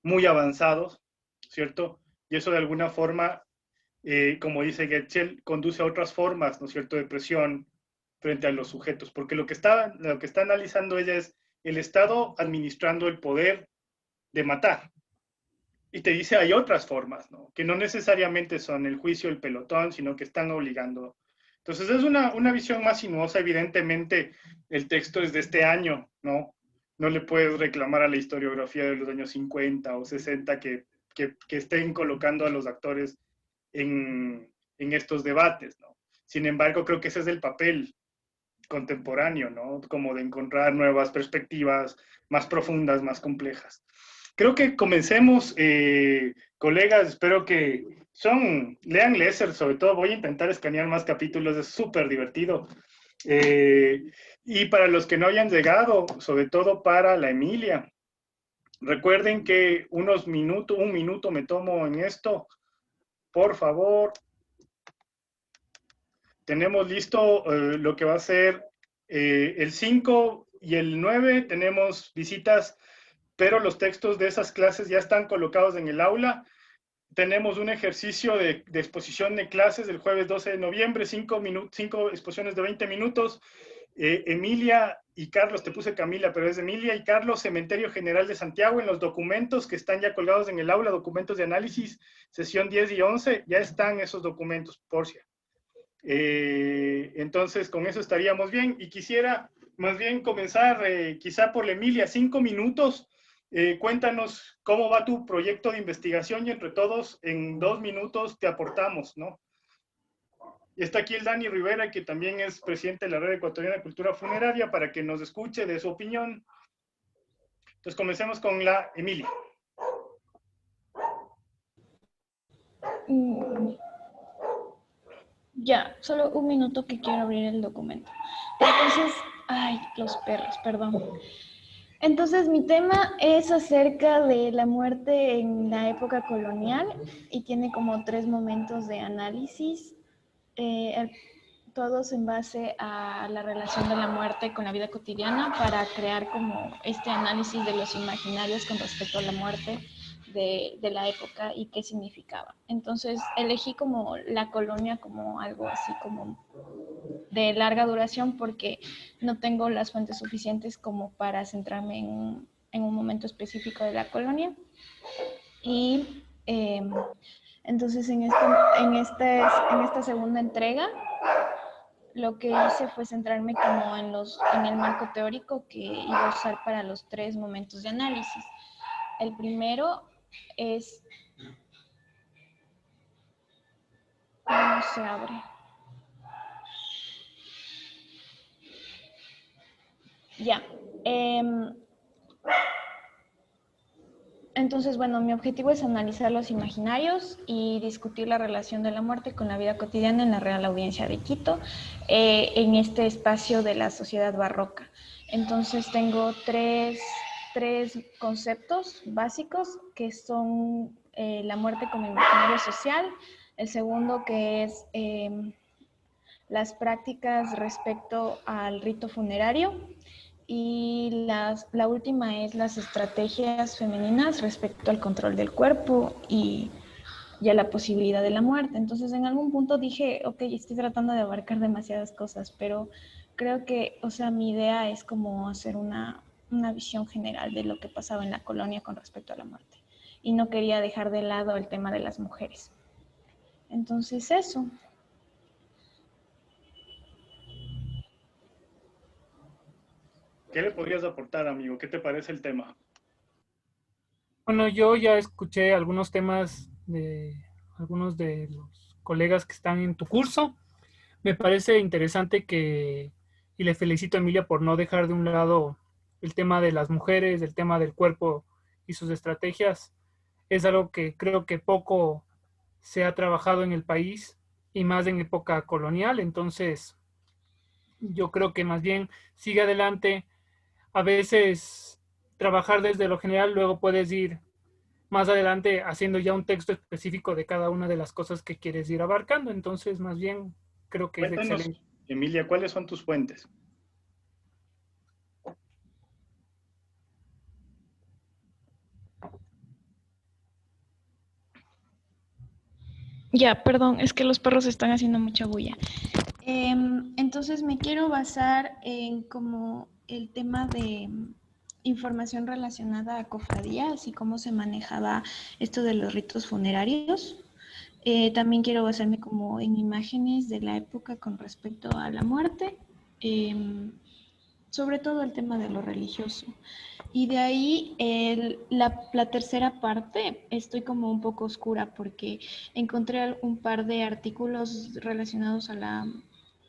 muy avanzados, ¿cierto? Y eso de alguna forma, como dice Getchell, conduce a otras formas, ¿no es cierto?, de presión frente a los sujetos, porque lo que está analizando ella es el Estado administrando el poder de matar. Y te dice hay otras formas, ¿no?, que no necesariamente son el juicio, el pelotón, sino que están obligando. Entonces es una visión más sinuosa. Evidentemente el texto es de este año, ¿no? No le puedes reclamar a la historiografía de los años 50 o 60 que estén colocando a los actores en estos debates, ¿no? Sin embargo, creo que ese es el papel contemporáneo, ¿no? Como de encontrar nuevas perspectivas más profundas, más complejas. Creo que comencemos, colegas, espero que lean Lesser, sobre todo voy a intentar escanear más capítulos, es súper divertido. Y para los que no hayan llegado, sobre todo para la Emilia, recuerden que un minuto me tomo en esto, por favor. Tenemos listo lo que va a ser el 5 y el 9, tenemos visitas, pero los textos de esas clases ya están colocados en el aula. Tenemos un ejercicio de exposición de clases el jueves 12 de noviembre, 5 exposiciones de 20 minutos. Emilia y Carlos, te puse Camila, pero es Emilia y Carlos, Cementerio General de Santiago, en los documentos que están ya colgados en el aula, documentos de análisis, sesión 10 y 11, ya están esos documentos, por si. Entonces, con eso estaríamos bien. Y quisiera más bien comenzar quizá por la Emilia, 5 minutos. Cuéntanos cómo va tu proyecto de investigación y entre todos en 2 minutos te aportamos, ¿no? Y está aquí el Dani Rivera, que también es presidente de la Red Ecuatoriana de Cultura Funeraria, para que nos escuche de su opinión. Entonces comencemos con la Emilia. Ya, solo un minuto que quiero abrir el documento. Entonces, ay, los perros, perdón. Entonces, mi tema es acerca de la muerte en la época colonial y tiene como 3 momentos de análisis, todos en base a la relación de la muerte con la vida cotidiana para crear como este análisis de los imaginarios con respecto a la muerte de la época y qué significaba. Entonces, elegí como la colonia como algo así como de larga duración porque no tengo las fuentes suficientes como para centrarme en un momento específico de la colonia. Y entonces en esta segunda entrega lo que hice fue centrarme como en el marco teórico que iba a usar para los 3 momentos de análisis. El primero es... no se abre. Ya. Entonces, bueno, mi objetivo es analizar los imaginarios y discutir la relación de la muerte con la vida cotidiana en la Real Audiencia de Quito, en este espacio de la sociedad barroca. Entonces, tengo tres conceptos básicos que son la muerte como imaginario social, el segundo que es las prácticas respecto al rito funerario, y la última es las estrategias femeninas respecto al control del cuerpo y a la posibilidad de la muerte. Entonces, en algún punto dije, ok, estoy tratando de abarcar demasiadas cosas, pero creo que, o sea, mi idea es como hacer una visión general de lo que pasaba en la colonia con respecto a la muerte. Y no quería dejar de lado el tema de las mujeres. Entonces, eso. ¿Qué le podrías aportar, amigo? ¿Qué te parece el tema? Bueno, yo ya escuché algunos temas de algunos de los colegas que están en tu curso. Me parece interesante y le felicito a Emilia por no dejar de un lado el tema de las mujeres, el tema del cuerpo y sus estrategias. Es algo que creo que poco se ha trabajado en el país y más en época colonial. Entonces, yo creo que más bien sigue adelante. A veces trabajar desde lo general, luego puedes ir más adelante haciendo ya un texto específico de cada una de las cosas que quieres ir abarcando. Entonces, más bien, creo que Cuéntanos, es excelente. Emilia, ¿cuáles son tus fuentes? Ya, perdón, es que los perros están haciendo mucha bulla. Entonces me quiero basar en como el tema de información relacionada a cofradías y cómo se manejaba esto de los ritos funerarios. También quiero basarme como en imágenes de la época con respecto a la muerte, sobre todo el tema de lo religioso. Y de ahí la tercera parte estoy como un poco oscura porque encontré un par de artículos relacionados a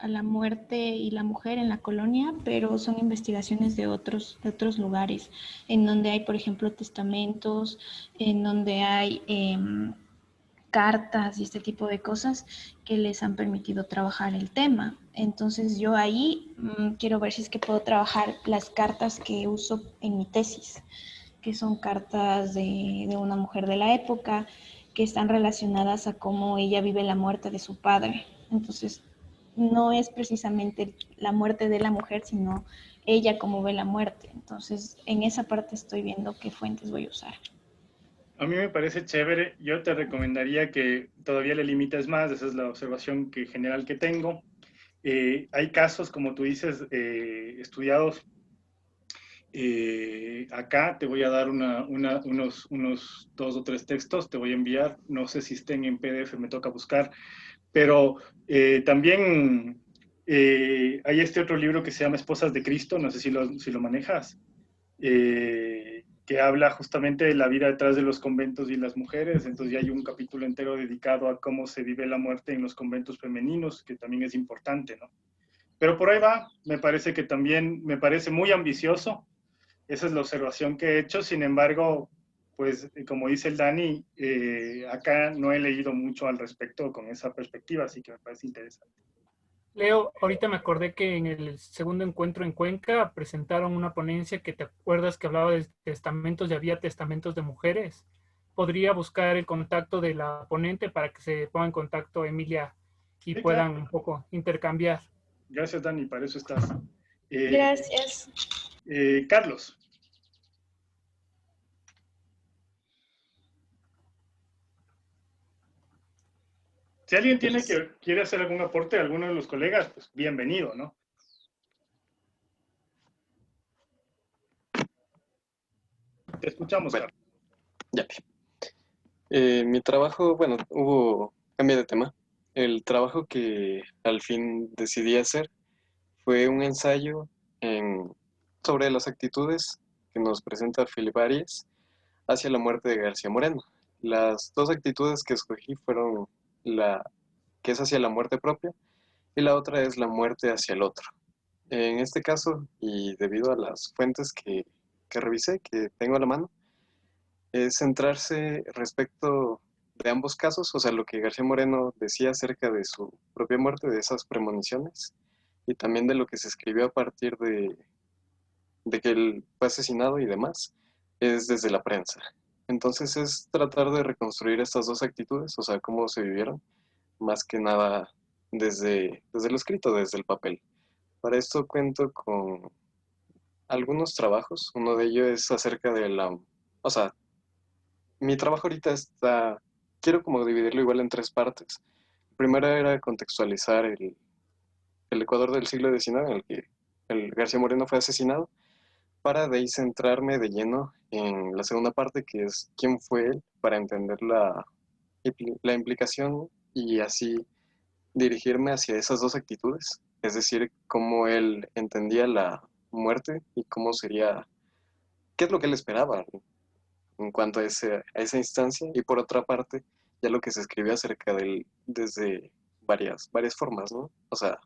la muerte y la mujer en la colonia, pero son investigaciones de otros lugares, en donde hay, por ejemplo, testamentos, en donde hay cartas y este tipo de cosas que les han permitido trabajar el tema. Entonces yo ahí quiero ver si es que puedo trabajar las cartas que uso en mi tesis, que son cartas de una mujer de la época, que están relacionadas a cómo ella vive la muerte de su padre. Entonces no es precisamente la muerte de la mujer, sino ella cómo ve la muerte. Entonces en esa parte estoy viendo qué fuentes voy a usar. A mí me parece chévere. Yo te recomendaría que todavía le limites más. Esa es la observación general que tengo. Hay casos, como tú dices, estudiados. Acá te voy a dar unos 2 o 3 textos, te voy a enviar. No sé si estén en PDF, me toca buscar. Pero también hay este otro libro que se llama Esposas de Cristo. No sé si lo manejas. Que habla justamente de la vida detrás de los conventos y las mujeres. Entonces ya hay un capítulo entero dedicado a cómo se vive la muerte en los conventos femeninos, que también es importante, ¿no? Pero por ahí va, me parece que también me parece muy ambicioso. Esa es la observación que he hecho. Sin embargo, pues como dice el Dani, acá no he leído mucho al respecto con esa perspectiva, así que me parece interesante. Leo, ahorita me acordé que en el segundo encuentro en Cuenca presentaron una ponencia que te acuerdas que hablaba de testamentos y había testamentos de mujeres. Podría buscar el contacto de la ponente para que se ponga en contacto Emilia y Sí, puedan claro. un poco intercambiar. Gracias, Dani, para eso estás. Gracias. Carlos. Si alguien quiere hacer algún aporte a alguno de los colegas, pues bienvenido, ¿no? Te escuchamos, Bueno, Carlos. ya. Mi trabajo, bueno, hubo cambio de tema. El trabajo que al fin decidí hacer fue un ensayo sobre las actitudes que nos presenta Philip Arias hacia la muerte de García Moreno. Las dos actitudes que escogí fueron la que es hacia la muerte propia y la otra es la muerte hacia el otro. En este caso, y debido a las fuentes que revisé, que tengo a la mano, es centrarse respecto de ambos casos, o sea, lo que García Moreno decía acerca de su propia muerte, de esas premoniciones, y también de lo que se escribió a partir de que él fue asesinado y demás, es desde la prensa. Entonces es tratar de reconstruir estas dos actitudes, o sea, cómo se vivieron, más que nada desde lo escrito, desde el papel. Para esto cuento con algunos trabajos, uno de ellos es acerca de o sea, mi trabajo ahorita quiero como dividirlo igual en tres partes. Primero era contextualizar el Ecuador del siglo XIX en el que el García Moreno fue asesinado, para de ahí centrarme de lleno en la segunda parte, que es quién fue él, para entender la implicación y así dirigirme hacia esas dos actitudes, es decir, cómo él entendía la muerte y cómo sería, qué es lo que él esperaba en cuanto a esa instancia, y por otra parte, ya lo que se escribió acerca de él desde varias formas, ¿no? O sea,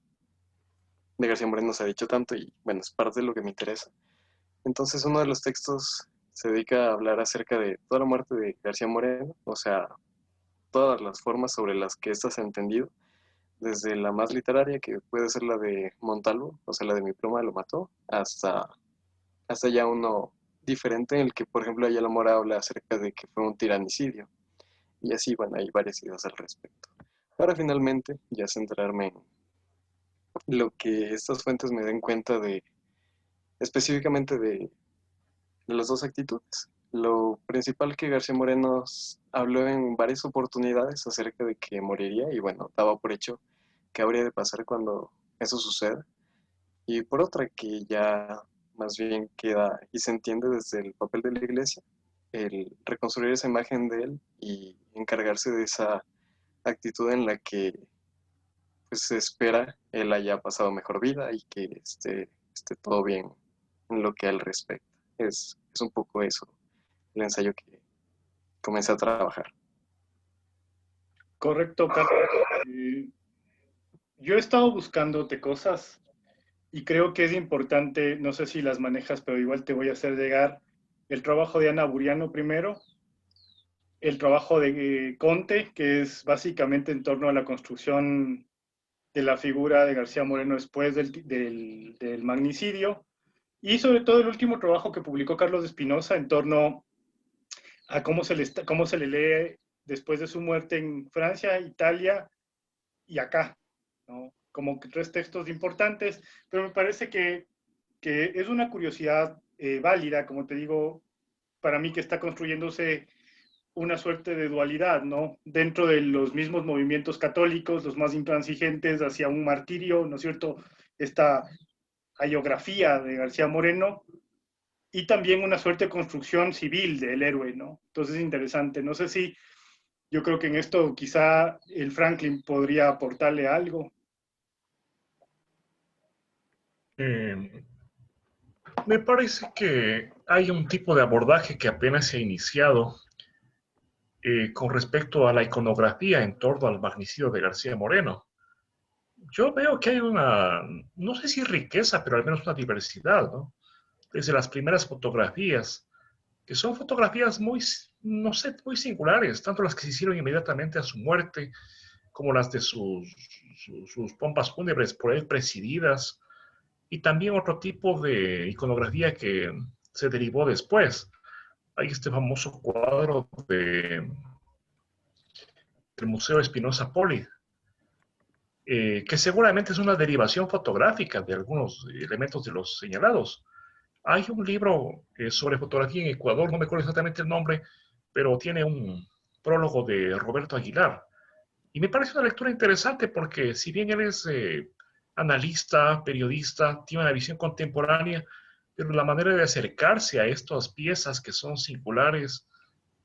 de García Moreno se ha dicho tanto y bueno, es parte de lo que me interesa. Entonces uno de los textos se dedica a hablar acerca de toda la muerte de García Moreno, o sea, todas las formas sobre las que ésta se ha entendido, desde la más literaria, que puede ser la de Montalvo, o sea, la de Mi pluma lo mató, hasta ya uno diferente en el que, por ejemplo, Ayala Mora habla acerca de que fue un tiranicidio. Y así, bueno, hay varias ideas al respecto. Para finalmente ya centrarme en lo que estas fuentes me den cuenta específicamente de las dos actitudes, lo principal que García Moreno habló en varias oportunidades acerca de que moriría y bueno, daba por hecho que habría de pasar cuando eso suceda. Y por otra que ya más bien queda y se entiende desde el papel de la iglesia, el reconstruir esa imagen de él y encargarse de esa actitud en la que pues se espera él haya pasado mejor vida y que esté todo bien en lo que a él respecta. Es un poco eso, el ensayo que comencé a trabajar. Correcto, Carlos. Yo he estado buscándote cosas y creo que es importante, no sé si las manejas, pero igual te voy a hacer llegar el trabajo de Ana Buriano primero, el trabajo de Conte, que es básicamente en torno a la construcción de la figura de García Moreno después del magnicidio, y sobre todo el último trabajo que publicó Carlos de Espinosa en torno a cómo se le lee después de su muerte en Francia, Italia y acá, ¿no? Como que tres textos importantes, pero me parece que es una curiosidad válida, como te digo, para mí que está construyéndose una suerte de dualidad, ¿no? Dentro de los mismos movimientos católicos, los más intransigentes hacia un martirio, ¿no es cierto? Esta hagiografía de García Moreno, y también una suerte de construcción civil del héroe, ¿no? Entonces es interesante. No sé si yo creo que en esto quizá el Franklin podría aportarle algo. Me parece que hay un tipo de abordaje que apenas se ha iniciado con respecto a la iconografía en torno al magnicidio de García Moreno. Yo veo que hay una, no sé si riqueza, pero al menos una diversidad, ¿no? Desde las primeras fotografías, que son fotografías muy, no sé, muy singulares, tanto las que se hicieron inmediatamente a su muerte, como las de sus pompas fúnebres por él presididas, y también otro tipo de iconografía que se derivó después. Hay este famoso cuadro del Museo Espinosa Poli, que seguramente es una derivación fotográfica de algunos elementos de los señalados. Hay un libro sobre fotografía en Ecuador, no me acuerdo exactamente el nombre, pero tiene un prólogo de Roberto Aguilar. Y me parece una lectura interesante porque si bien él es analista, periodista, tiene una visión contemporánea, pero la manera de acercarse a estas piezas que son singulares,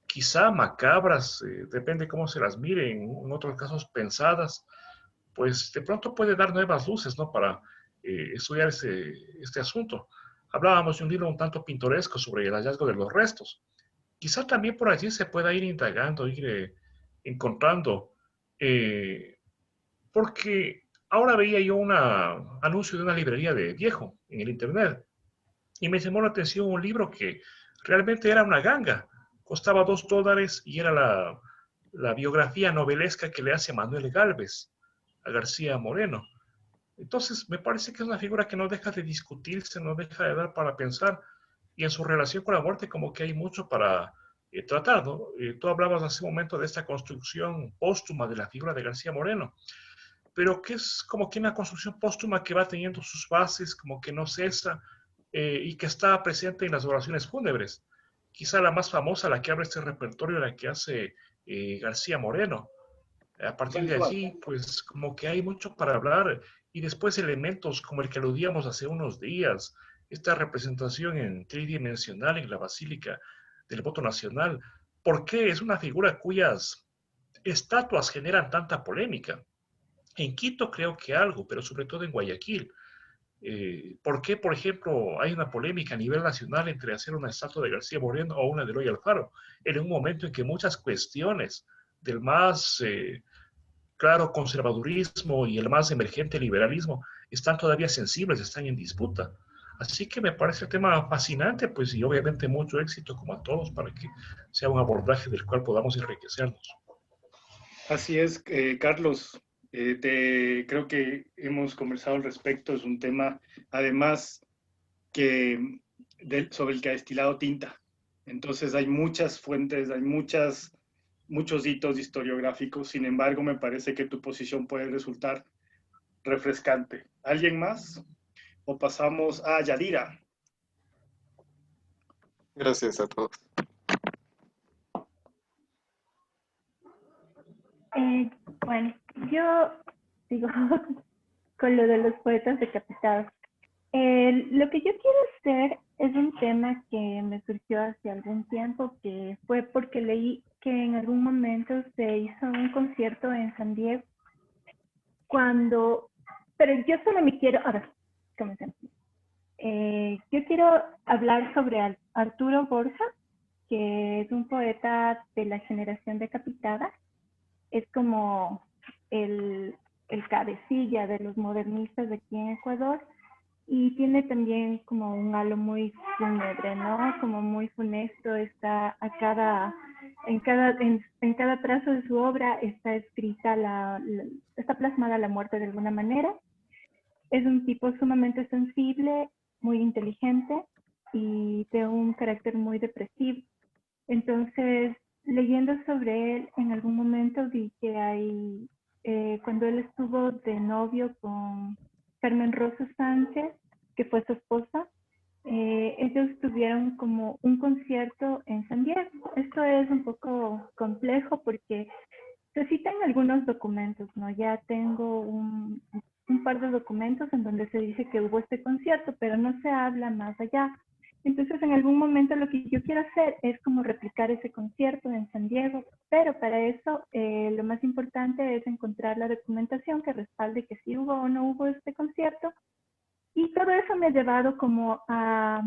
quizá macabras, depende cómo se las mire, en otros casos pensadas, pues de pronto puede dar nuevas luces, ¿no? Para estudiar este asunto. Hablábamos de un libro un tanto pintoresco sobre el hallazgo de los restos. Quizá también por allí se pueda ir indagando, ir encontrando, porque ahora veía yo un anuncio de una librería de viejo en el internet y me llamó la atención un libro que realmente era una ganga. Costaba $2 y era la biografía novelesca que le hace Manuel Gálvez a García Moreno. Entonces, me parece que es una figura que no deja de discutirse, no deja de dar para pensar, y en su relación con la muerte como que hay mucho para tratar, ¿no? Tú hablabas hace un momento de esta construcción póstuma de la figura de García Moreno, pero que es como que una construcción póstuma que va teniendo sus bases, como que no cesa, y que está presente en las oraciones fúnebres. Quizá la más famosa, la que abre este repertorio, la que hace García Moreno. A partir de allí, pues como que hay mucho para hablar y después elementos como el que aludíamos hace unos días, esta representación en tridimensional en la Basílica del Voto Nacional. ¿Por qué es una figura cuyas estatuas generan tanta polémica? En Quito creo que algo, pero sobre todo en Guayaquil. ¿Por qué, por ejemplo, hay una polémica a nivel nacional entre hacer una estatua de García Moreno o una de Eloy Alfaro? En un momento en que muchas cuestiones del más claro conservadurismo y el más emergente liberalismo están todavía sensibles, están en disputa. Así que me parece el tema fascinante, pues, y obviamente mucho éxito como a todos para que sea un abordaje del cual podamos enriquecernos. Así es, Carlos. Creo que hemos conversado al respecto. Es un tema, además, sobre el que ha destilado tinta. Entonces hay muchas fuentes, hay muchos hitos historiográficos. Sin embargo, me parece que tu posición puede resultar refrescante. ¿Alguien más? ¿O pasamos a Yadira? Gracias a todos. Bueno, yo sigo con lo de los poetas decapitados. Lo que yo quiero hacer es un tema que me surgió hace algún tiempo, que fue porque leí que en algún momento se hizo un concierto en San Diego, pero yo solo me quiero, a ver, comencemos. Yo quiero hablar sobre Arturo Borja, que es un poeta de la generación decapitada. Es como el cabecilla de los modernistas de aquí en Ecuador, y tiene también como un halo muy fúnebre, ¿no? Como muy funesto. Está en cada trazo de su obra está escrita está plasmada la muerte de alguna manera. Es un tipo sumamente sensible, muy inteligente y de un carácter muy depresivo. Entonces, leyendo sobre él, en algún momento vi que cuando él estuvo de novio con Carmen Rosa Sánchez, que fue su esposa, ellos tuvieron como un concierto en San Diego. Esto es un poco complejo porque se citan algunos documentos, ¿no? Ya tengo un par de documentos en donde se dice que hubo este concierto, pero no se habla más allá. Entonces, en algún momento lo que yo quiero hacer es como replicar ese concierto en San Diego, pero para eso lo más importante es encontrar la documentación que respalde que sí hubo o no hubo este concierto. Y todo eso me ha llevado como a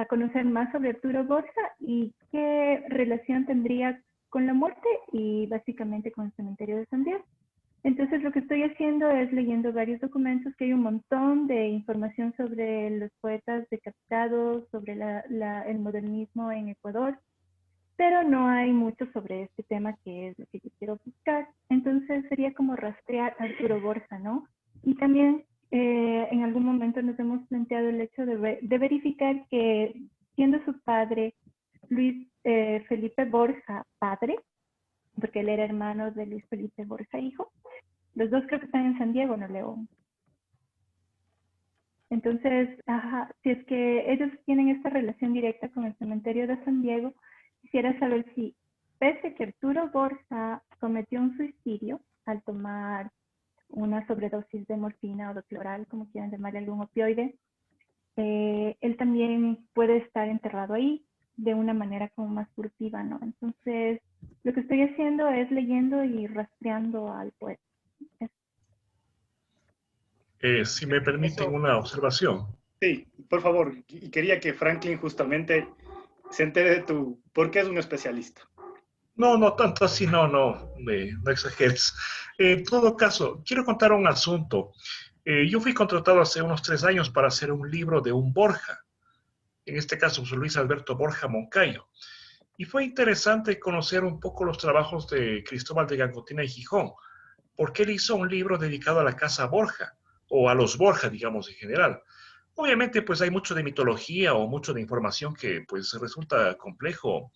conocer más sobre Arturo Borja y qué relación tendría con la muerte y básicamente con el cementerio de San Diego. Entonces lo que estoy haciendo es leyendo varios documentos, que hay un montón de información sobre los poetas decapitados, sobre el modernismo en Ecuador, pero no hay mucho sobre este tema, que es lo que yo quiero buscar. Entonces sería como rastrear a Arturo Borja, ¿no? Y también en algún momento nos hemos planteado el hecho de verificar que, siendo su padre Luis Felipe Borja padre, porque él era hermano de Luis Felipe Borja hijo, los dos creo que están en San Diego, no León. Entonces, si es que ellos tienen esta relación directa con el cementerio de San Diego, quisiera saber si, pese a que Arturo Borja cometió un suicidio al tomar una sobredosis de morfina o de cloral, como quieran llamarle, algún opioide, él también puede estar enterrado ahí de una manera como más furtiva, ¿no? Entonces, lo que estoy haciendo es leyendo y rastreando al poeta. Si me permiten una observación. Sí, por favor. Y quería que Franklin justamente se entere de por qué es un especialista. No tanto así, no exageres. En todo caso, quiero contar un asunto. Yo fui contratado hace unos 3 años para hacer un libro de un Borja. En este caso, José Luis Alberto Borja Moncayo. Y fue interesante conocer un poco los trabajos de Cristóbal de Gangotina y Gijón, porque él hizo un libro dedicado a la casa Borja, o a los Borja, digamos, en general. Obviamente, pues hay mucho de mitología o mucho de información que pues resulta complejo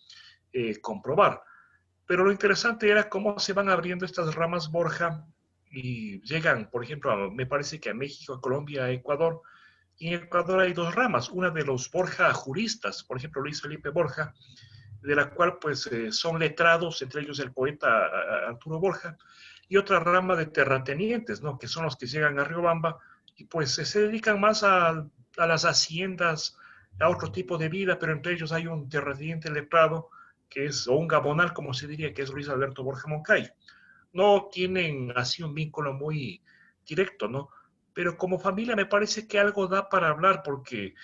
comprobar. Pero lo interesante era cómo se van abriendo estas ramas Borja y llegan, por ejemplo, me parece que a México, a Colombia, a Ecuador. Y en Ecuador hay 2 ramas, una de los Borja juristas, por ejemplo, Luis Felipe Borja, de la cual pues son letrados, entre ellos el poeta Arturo Borja, y otra rama de terratenientes, ¿no? Que son los que llegan a Riobamba y pues se dedican más a las haciendas, a otro tipo de vida, pero entre ellos hay un terrateniente letrado, que es, o un gabonal, como se diría, que es Luis Alberto Borja Moncayo. No tienen así un vínculo muy directo, ¿no? Pero como familia me parece que algo da para hablar, porque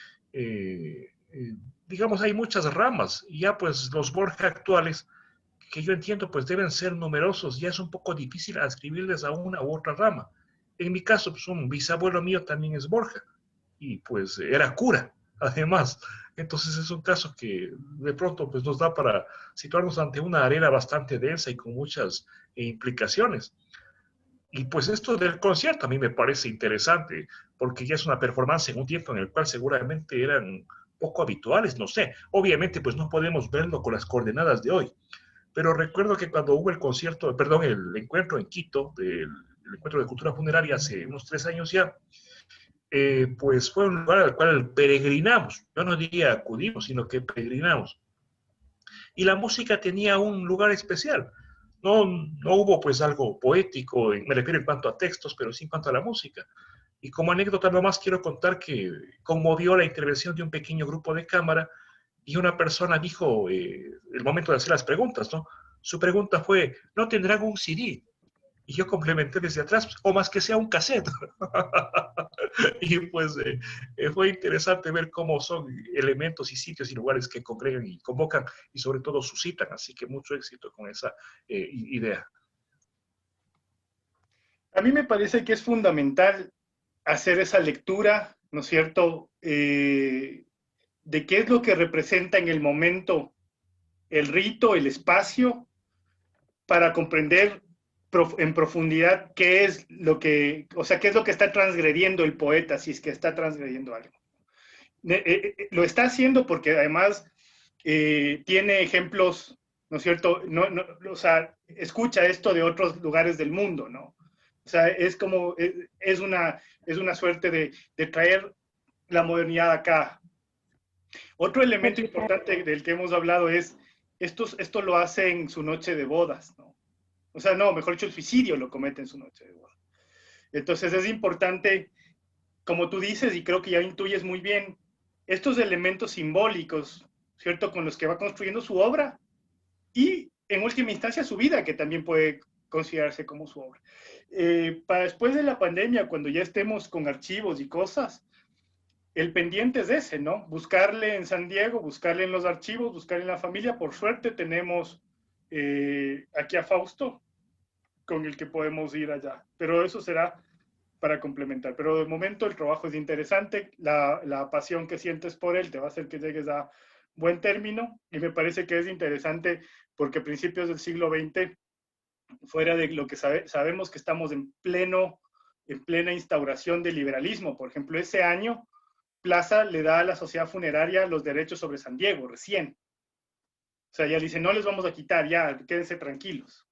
digamos, hay muchas ramas, y ya pues los Borja actuales, que yo entiendo, pues deben ser numerosos, ya es un poco difícil adscribirles a una u otra rama. En mi caso, pues un bisabuelo mío también es Borja, y pues era cura, además. Entonces es un caso que de pronto pues nos da para situarnos ante una arena bastante densa y con muchas implicaciones. Y pues esto del concierto a mí me parece interesante, porque ya es una performance en un tiempo en el cual seguramente eran poco habituales, no sé. Obviamente pues no podemos verlo con las coordenadas de hoy, pero recuerdo que cuando hubo el concierto, perdón, el encuentro en Quito, el encuentro de cultura funeraria hace unos 3 años ya, pues fue un lugar al cual peregrinamos. Yo no diría acudimos, sino que peregrinamos. Y la música tenía un lugar especial. no hubo pues algo poético, me refiero en cuanto a textos, pero sí en cuanto a la música. Y como anécdota nomás quiero contar que conmovió la intervención de un pequeño grupo de cámara y una persona dijo, el momento de hacer las preguntas, ¿no? Su pregunta fue, ¿no tendrán un CD? Y yo complementé desde atrás, o más que sea un cassette. Y pues fue interesante ver cómo son elementos y sitios y lugares que congregan y convocan y sobre todo suscitan. Así que mucho éxito con esa idea. A mí me parece que es fundamental hacer esa lectura, ¿no es cierto?, de qué es lo que representa en el momento el rito, el espacio, para comprender en profundidad qué es lo que, o sea, qué es lo que está transgrediendo el poeta, si es que está transgrediendo algo. Lo está haciendo porque además tiene ejemplos, ¿no es cierto? O sea, escucha esto de otros lugares del mundo, ¿no? O sea, es como, es una suerte de traer la modernidad acá. Otro elemento importante del que hemos hablado es, esto lo hace en su noche de bodas, ¿no? O sea, no, mejor dicho, el suicidio lo comete en su noche de bodas. Entonces es importante, como tú dices, y creo que ya intuyes muy bien, estos elementos simbólicos, ¿cierto?, con los que va construyendo su obra y, en última instancia, su vida, que también puede considerarse como su obra. Para después de la pandemia, cuando ya estemos con archivos y cosas, el pendiente es ese, ¿no? Buscarle en San Diego, buscarle en los archivos, buscarle en la familia. Por suerte tenemos aquí a Fausto, con el que podemos ir allá. Pero eso será para complementar. Pero de momento el trabajo es interesante, la pasión que sientes por él te va a hacer que llegues a buen término, y me parece que es interesante porque a principios del siglo XX, fuera de lo que sabemos que estamos en plena instauración del liberalismo. Por ejemplo, ese año Plaza le da a la sociedad funeraria los derechos sobre San Diego, recién. O sea, ya dice, no les vamos a quitar, ya, quédense tranquilos.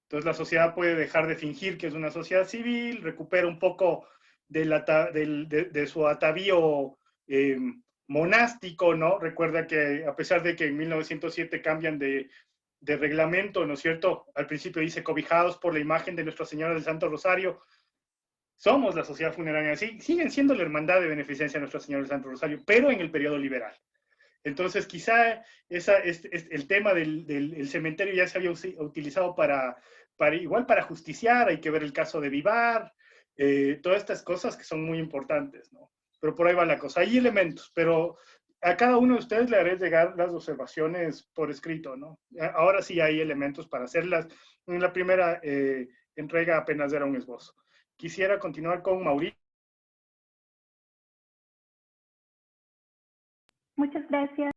Entonces la sociedad puede dejar de fingir que es una sociedad civil, recupera un poco de su atavío monástico, ¿no? Recuerda que a pesar de que en 1907 cambian de reglamento, ¿no es cierto? Al principio dice, cobijados por la imagen de Nuestra Señora del Santo Rosario, somos la sociedad funeraria, sí, siguen siendo la hermandad de beneficencia de Nuestra Señora del Santo Rosario, pero en el periodo liberal. Entonces, quizá el tema del cementerio ya se había utilizado igual para justiciar. Hay que ver el caso de Vivar, todas estas cosas que son muy importantes, ¿no? Pero por ahí va la cosa. Hay elementos, pero a cada uno de ustedes le haré llegar las observaciones por escrito, ¿no? Ahora sí hay elementos para hacerlas. En la primera entrega apenas era un esbozo. Quisiera continuar con Mauricio. Muchas gracias.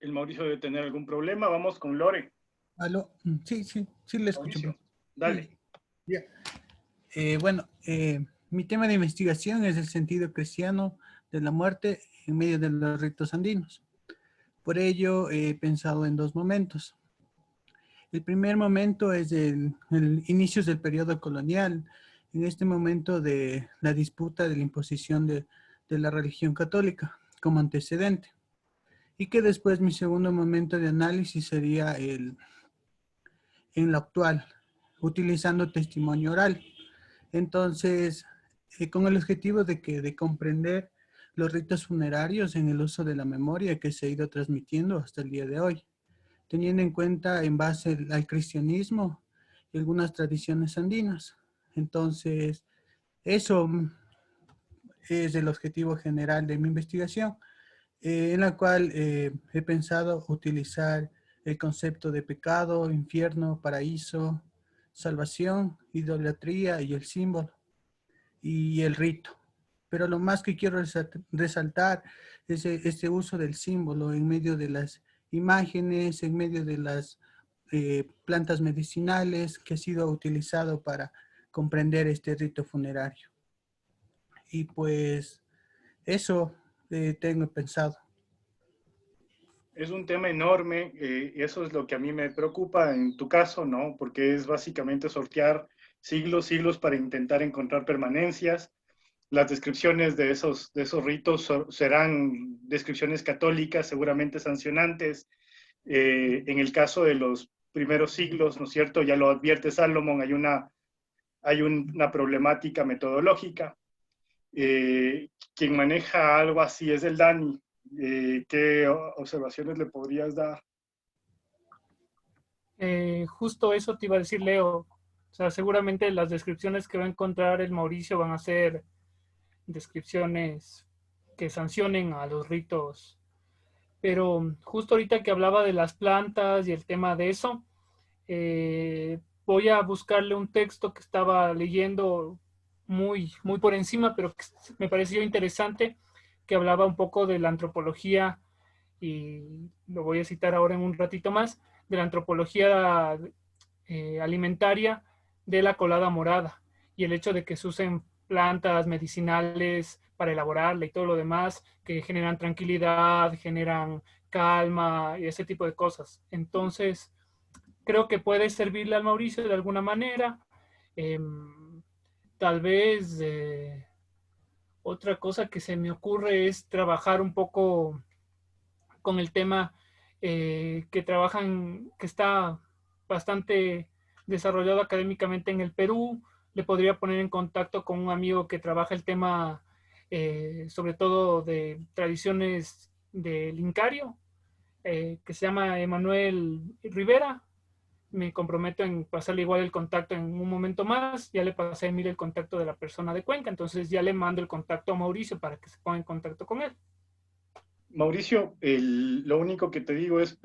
El Mauricio debe tener algún problema. Vamos con Lore. ¿Aló? Sí, le escucho. Mauricio, dale. Sí. Bueno, mi tema de investigación es el sentido cristiano de la muerte en medio de los ritos andinos. Por ello he pensado en dos momentos. El primer momento es el inicios del periodo colonial, en este momento de la disputa de la imposición de la religión católica como antecedente. Y que después mi segundo momento de análisis sería en lo actual, utilizando testimonio oral. Entonces, con el objetivo de comprender los ritos funerarios en el uso de la memoria que se ha ido transmitiendo hasta el día de hoy, teniendo en cuenta en base al cristianismo y algunas tradiciones andinas. Entonces, eso es el objetivo general de mi investigación, en la cual he pensado utilizar el concepto de pecado, infierno, paraíso, salvación, idolatría y el símbolo y el rito. Pero lo más que quiero resaltar es este uso del símbolo en medio de las imágenes, en medio de las plantas medicinales que ha sido utilizado para comprender este rito funerario. Y pues eso tengo pensado. Es un tema enorme, y eso es lo que a mí me preocupa en tu caso, ¿no? Porque es básicamente sortear siglos para intentar encontrar permanencias. las descripciones de esos ritos serán descripciones católicas, seguramente sancionantes. En el caso de los primeros siglos, ¿no es cierto? Ya lo advierte Salomón, hay una problemática metodológica. Quien maneja algo así es el Dani. ¿Qué observaciones le podrías dar? Justo eso te iba a decir, Leo. O sea, seguramente las descripciones que va a encontrar el Mauricio van a ser descripciones que sancionen a los ritos. Pero justo ahorita que hablaba de las plantas y el tema de eso, voy a buscarle un texto que estaba leyendo muy por encima, pero que me pareció interesante, que hablaba un poco de la antropología, y lo voy a citar ahora en un ratito más, de la antropología alimentaria de la colada morada, y el hecho de que se usen plantas medicinales para elaborarla y todo lo demás, que generan tranquilidad, generan calma y ese tipo de cosas. Entonces, creo que puede servirle al Mauricio de alguna manera. Tal vez otra cosa que se me ocurre es trabajar un poco con el tema que está bastante desarrollado académicamente en el Perú. Le podría poner en contacto con un amigo que trabaja el tema sobre todo de tradiciones del Incario, que se llama Emanuel Rivera. Me comprometo en pasarle igual el contacto en un momento más. Ya le pasé a Emilio el contacto de la persona de Cuenca, entonces ya le mando el contacto a Mauricio para que se ponga en contacto con él. Mauricio, lo único que te digo es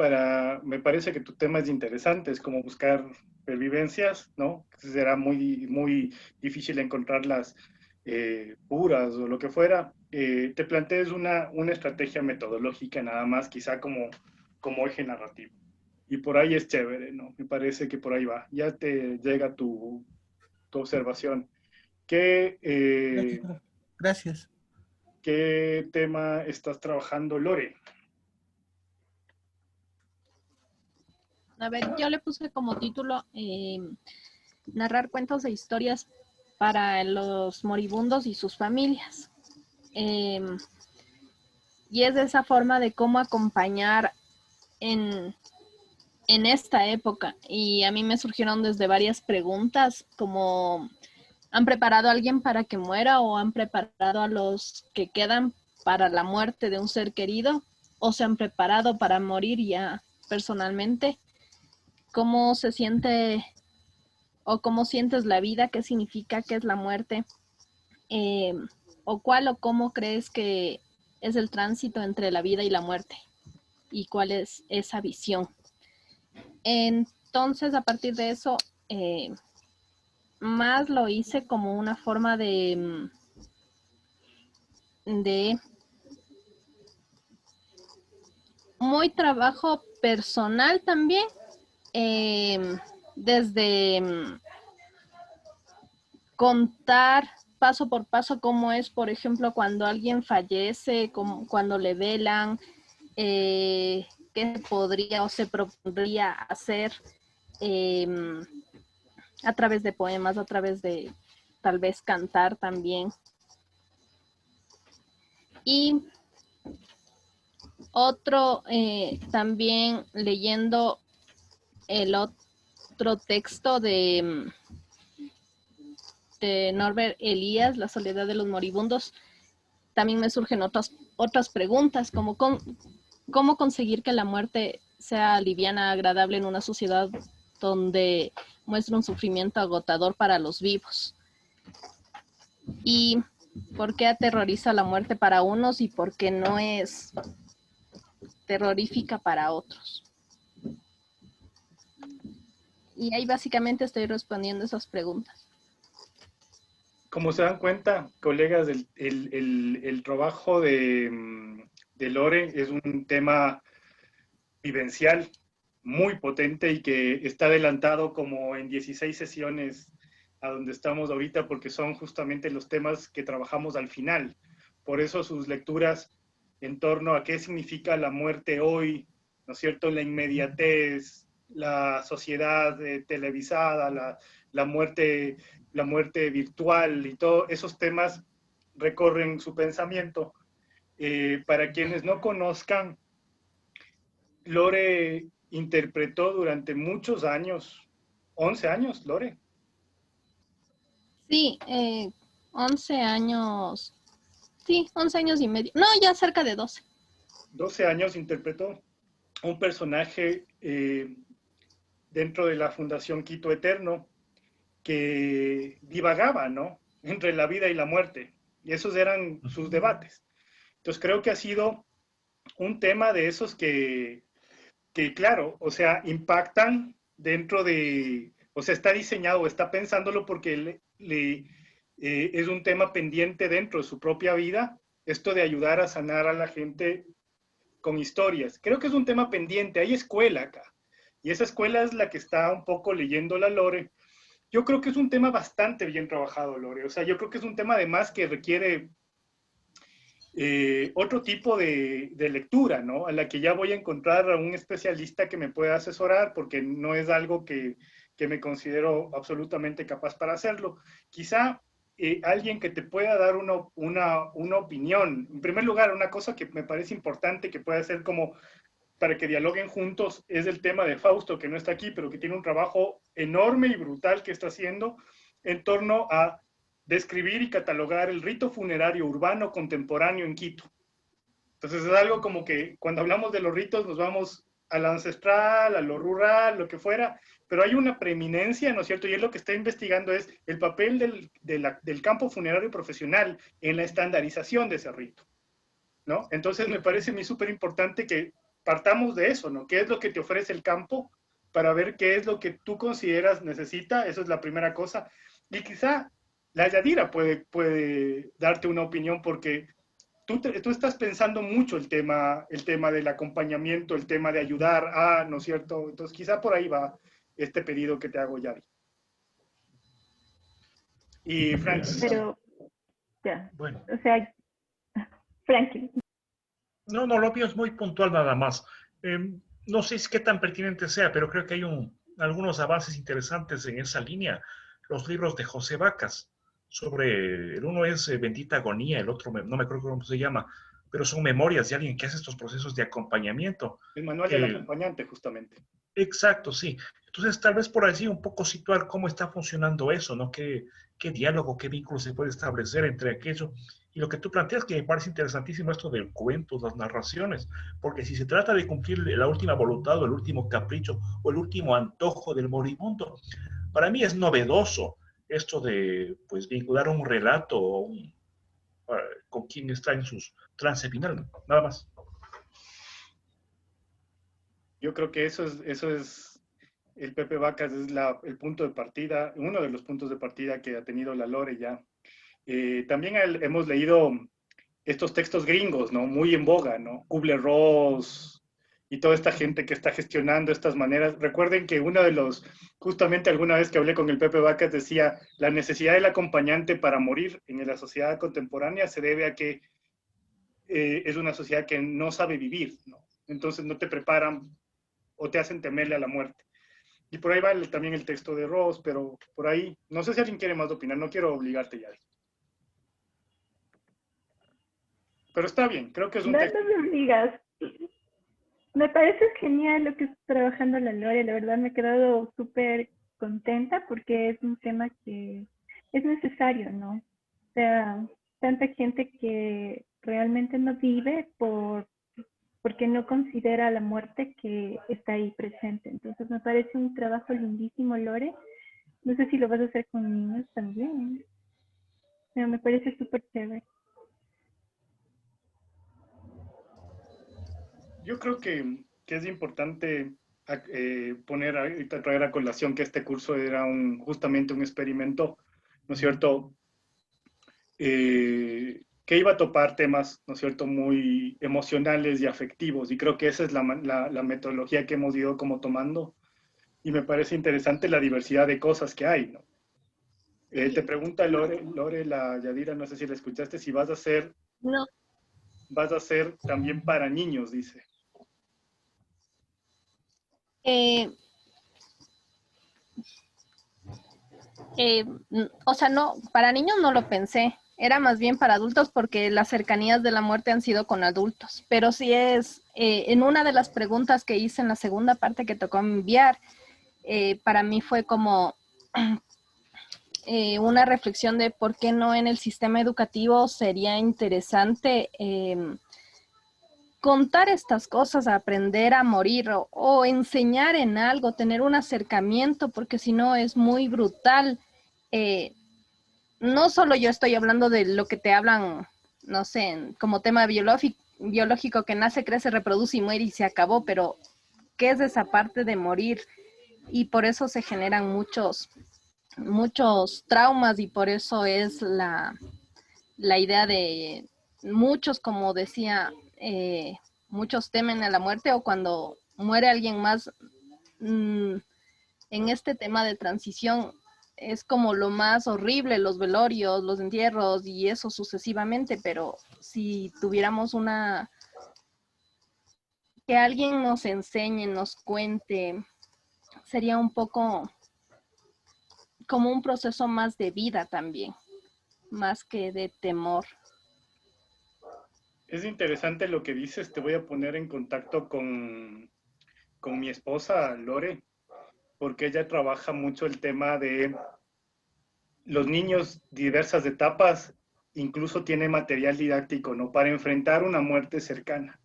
me parece que tu tema es interesante, es como buscar pervivencias, ¿no? Será muy difícil encontrarlas puras o lo que fuera. Te plantees una estrategia metodológica nada más, quizá como eje narrativo. Y por ahí es chévere, ¿no? Me parece que por ahí va. Ya te llega tu observación. Gracias. ¿Qué tema estás trabajando, Lore? A ver, yo le puse como título narrar cuentos e historias para los moribundos y sus familias. Y es de esa forma de cómo acompañar en esta época. Y a mí me surgieron desde varias preguntas, como ¿han preparado a alguien para que muera o han preparado a los que quedan para la muerte de un ser querido? ¿O se han preparado para morir ya personalmente? ¿Cómo se siente o cómo sientes la vida? ¿Qué significa? ¿Qué es la muerte? ¿O cuál o cómo crees que es el tránsito entre la vida y la muerte? ¿Y cuál es esa visión? Entonces, a partir de eso, más lo hice como una forma de muy trabajo personal también, desde contar paso por paso cómo es, por ejemplo, cuando alguien fallece, cuando le velan, qué podría o se propondría hacer a través de poemas, a través de tal vez cantar también. Y otro, también leyendo el otro texto de Norbert Elias, La soledad de los moribundos, también me surgen otras preguntas, como cómo conseguir que la muerte sea liviana, agradable en una sociedad donde muestra un sufrimiento agotador para los vivos. Y por qué aterroriza la muerte para unos y por qué no es terrorífica para otros. Y ahí básicamente estoy respondiendo esas preguntas. Como se dan cuenta, colegas, el trabajo de Lore es un tema vivencial muy potente y que está adelantado como en 16 sesiones a donde estamos ahorita, porque son justamente los temas que trabajamos al final. Por eso sus lecturas en torno a qué significa la muerte hoy, ¿no es cierto? La inmediatez, la sociedad televisada, la muerte virtual y todos esos temas recorren su pensamiento. Para quienes no conozcan, Lore interpretó durante muchos años, 11 años, Lore. Sí, 11 años, sí, 11 años y medio. No, ya cerca de 12. 12 años interpretó un personaje dentro de la Fundación Quito Eterno que divagaba, ¿no?, entre la vida y la muerte. Y esos eran sus debates. Entonces creo que ha sido un tema de esos que claro, o sea, impactan dentro de, o sea, está diseñado, está pensándolo porque es un tema pendiente dentro de su propia vida, esto de ayudar a sanar a la gente con historias. Creo que es un tema pendiente, hay escuela acá, y esa escuela es la que está un poco leyendo la Lore. Yo creo que es un tema bastante bien trabajado, Lore, o sea, yo creo que es un tema además que requiere otro tipo de lectura, ¿no? A la que ya voy a encontrar a un especialista que me pueda asesorar, porque no es algo que me considero absolutamente capaz para hacerlo. Quizá alguien que te pueda dar una opinión. En primer lugar, una cosa que me parece importante que puede ser como para que dialoguen juntos es el tema de Fausto, que no está aquí, pero que tiene un trabajo enorme y brutal que está haciendo en torno a describir y catalogar el rito funerario urbano contemporáneo en Quito. Entonces es algo como que cuando hablamos de los ritos nos vamos a lo ancestral, a lo rural, lo que fuera, pero hay una preeminencia, ¿no es cierto? Y es lo que está investigando es el papel del campo funerario profesional en la estandarización de ese rito, ¿no? Entonces me parece a mí súper importante que partamos de eso, ¿no? ¿Qué es lo que te ofrece el campo para ver qué es lo que tú consideras necesita? Eso es la primera cosa. Y quizá la Yadira puede darte una opinión porque tú estás pensando mucho el tema del acompañamiento, el tema de ayudar a, ¿no es cierto? Entonces quizá por ahí va este pedido que te hago, Yadi. Y Franklin. Pero, ya, Bueno, o sea, Franklin. no, lo mío es muy puntual nada más. No sé si qué tan pertinente sea, pero creo que hay algunos avances interesantes en esa línea. Los libros de José Vacas, el uno es Bendita Agonía, el otro no me acuerdo cómo se llama, pero son memorias de alguien que hace estos procesos de acompañamiento. El manual del acompañante, justamente. Exacto, sí. Entonces, tal vez por allí un poco situar cómo está funcionando eso, ¿no? ¿Qué diálogo, qué vínculo se puede establecer entre aquello y lo que tú planteas, que me parece interesantísimo esto del cuento, las narraciones, porque si se trata de cumplir la última voluntad o el último capricho o el último antojo del moribundo, para mí es novedoso esto de, pues, vincular un relato con quien está en sus trance final, nada más. Yo creo que eso es el Pepe Vacas es el punto de partida, uno de los puntos de partida que ha tenido la Lore ya. También hemos leído estos textos gringos, ¿no? Muy en boga, ¿no? Kubler-Ross y toda esta gente que está gestionando estas maneras. Recuerden que justamente alguna vez que hablé con el Pepe Vacas decía, la necesidad del acompañante para morir en la sociedad contemporánea se debe a que es una sociedad que no sabe vivir, ¿no? Entonces no te preparan o te hacen temerle a la muerte. Y por ahí va también el texto de Ross, pero por ahí, no sé si alguien quiere más opinar, no quiero obligarte ya. Pero está bien, creo que es un texto. No me digas. Me parece genial lo que está trabajando la Lore, la verdad me he quedado súper contenta porque es un tema que es necesario, ¿no? O sea, tanta gente que realmente no vive porque no considera la muerte que está ahí presente. Entonces me parece un trabajo lindísimo, Lore. No sé si lo vas a hacer con niños también. Pero me parece súper chévere. Yo creo que es importante traer a colación que este curso era justamente un experimento, ¿no es cierto?, que iba a topar temas, ¿no es cierto?, muy emocionales y afectivos. Y creo que esa es la metodología que hemos ido como tomando. Y me parece interesante la diversidad de cosas que hay, ¿no? Te pregunta Lore, la Yadira, no sé si la escuchaste, si vas a hacer... No. Vas a hacer también para niños, dice. O sea, no, para niños no lo pensé. era más bien para adultos porque las cercanías de la muerte han sido con adultos. Pero sí es, en una de las preguntas que hice en la segunda parte que tocó enviar, para mí fue como una reflexión de por qué no en el sistema educativo sería interesante contar estas cosas, aprender a morir o enseñar en algo, tener un acercamiento, porque si no es muy brutal. No solo yo estoy hablando de lo que te hablan, no sé, como tema biológico que nace, crece, reproduce y muere y se acabó, pero ¿qué es esa parte de morir? Y por eso se generan muchos traumas y por eso es la idea de muchos, como decía, muchos temen a la muerte o cuando muere alguien más. En este tema de transición es como lo más horrible, los velorios, los entierros y eso sucesivamente, pero si tuviéramos que alguien nos enseñe, nos cuente, sería un poco como un proceso más de vida también, más que de temor. Es interesante lo que dices, te voy a poner en contacto con mi esposa, Lore, porque ella trabaja mucho el tema de los niños, diversas etapas, incluso tiene material didáctico, ¿no? Para enfrentar una muerte cercana.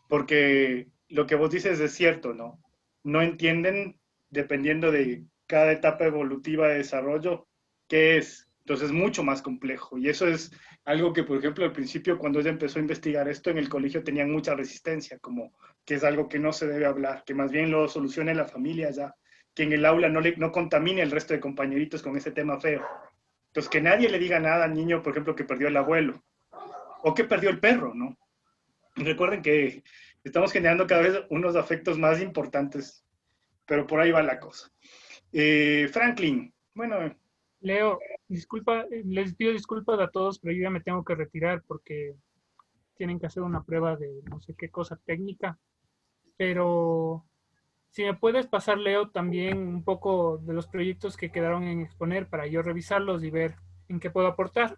Porque lo que vos dices es cierto, ¿no? No entienden, dependiendo de cada etapa evolutiva de desarrollo, qué es. Entonces es mucho más complejo. Y eso es algo que, por ejemplo, al principio, cuando ella empezó a investigar esto, en el colegio tenían mucha resistencia, como que es algo que no se debe hablar, que más bien lo solucione la familia ya, que en el aula no contamine el resto de compañeritos con ese tema feo. Entonces, que nadie le diga nada al niño, por ejemplo, que perdió el abuelo o que perdió el perro, ¿no? Recuerden que estamos generando cada vez unos afectos más importantes, pero por ahí va la cosa. Franklin, bueno. Leo, disculpa, les pido disculpas a todos, pero yo ya me tengo que retirar porque tienen que hacer una prueba de no sé qué cosa técnica. Pero si me puedes pasar, Leo, también un poco de los proyectos que quedaron en exponer para yo revisarlos y ver en qué puedo aportar.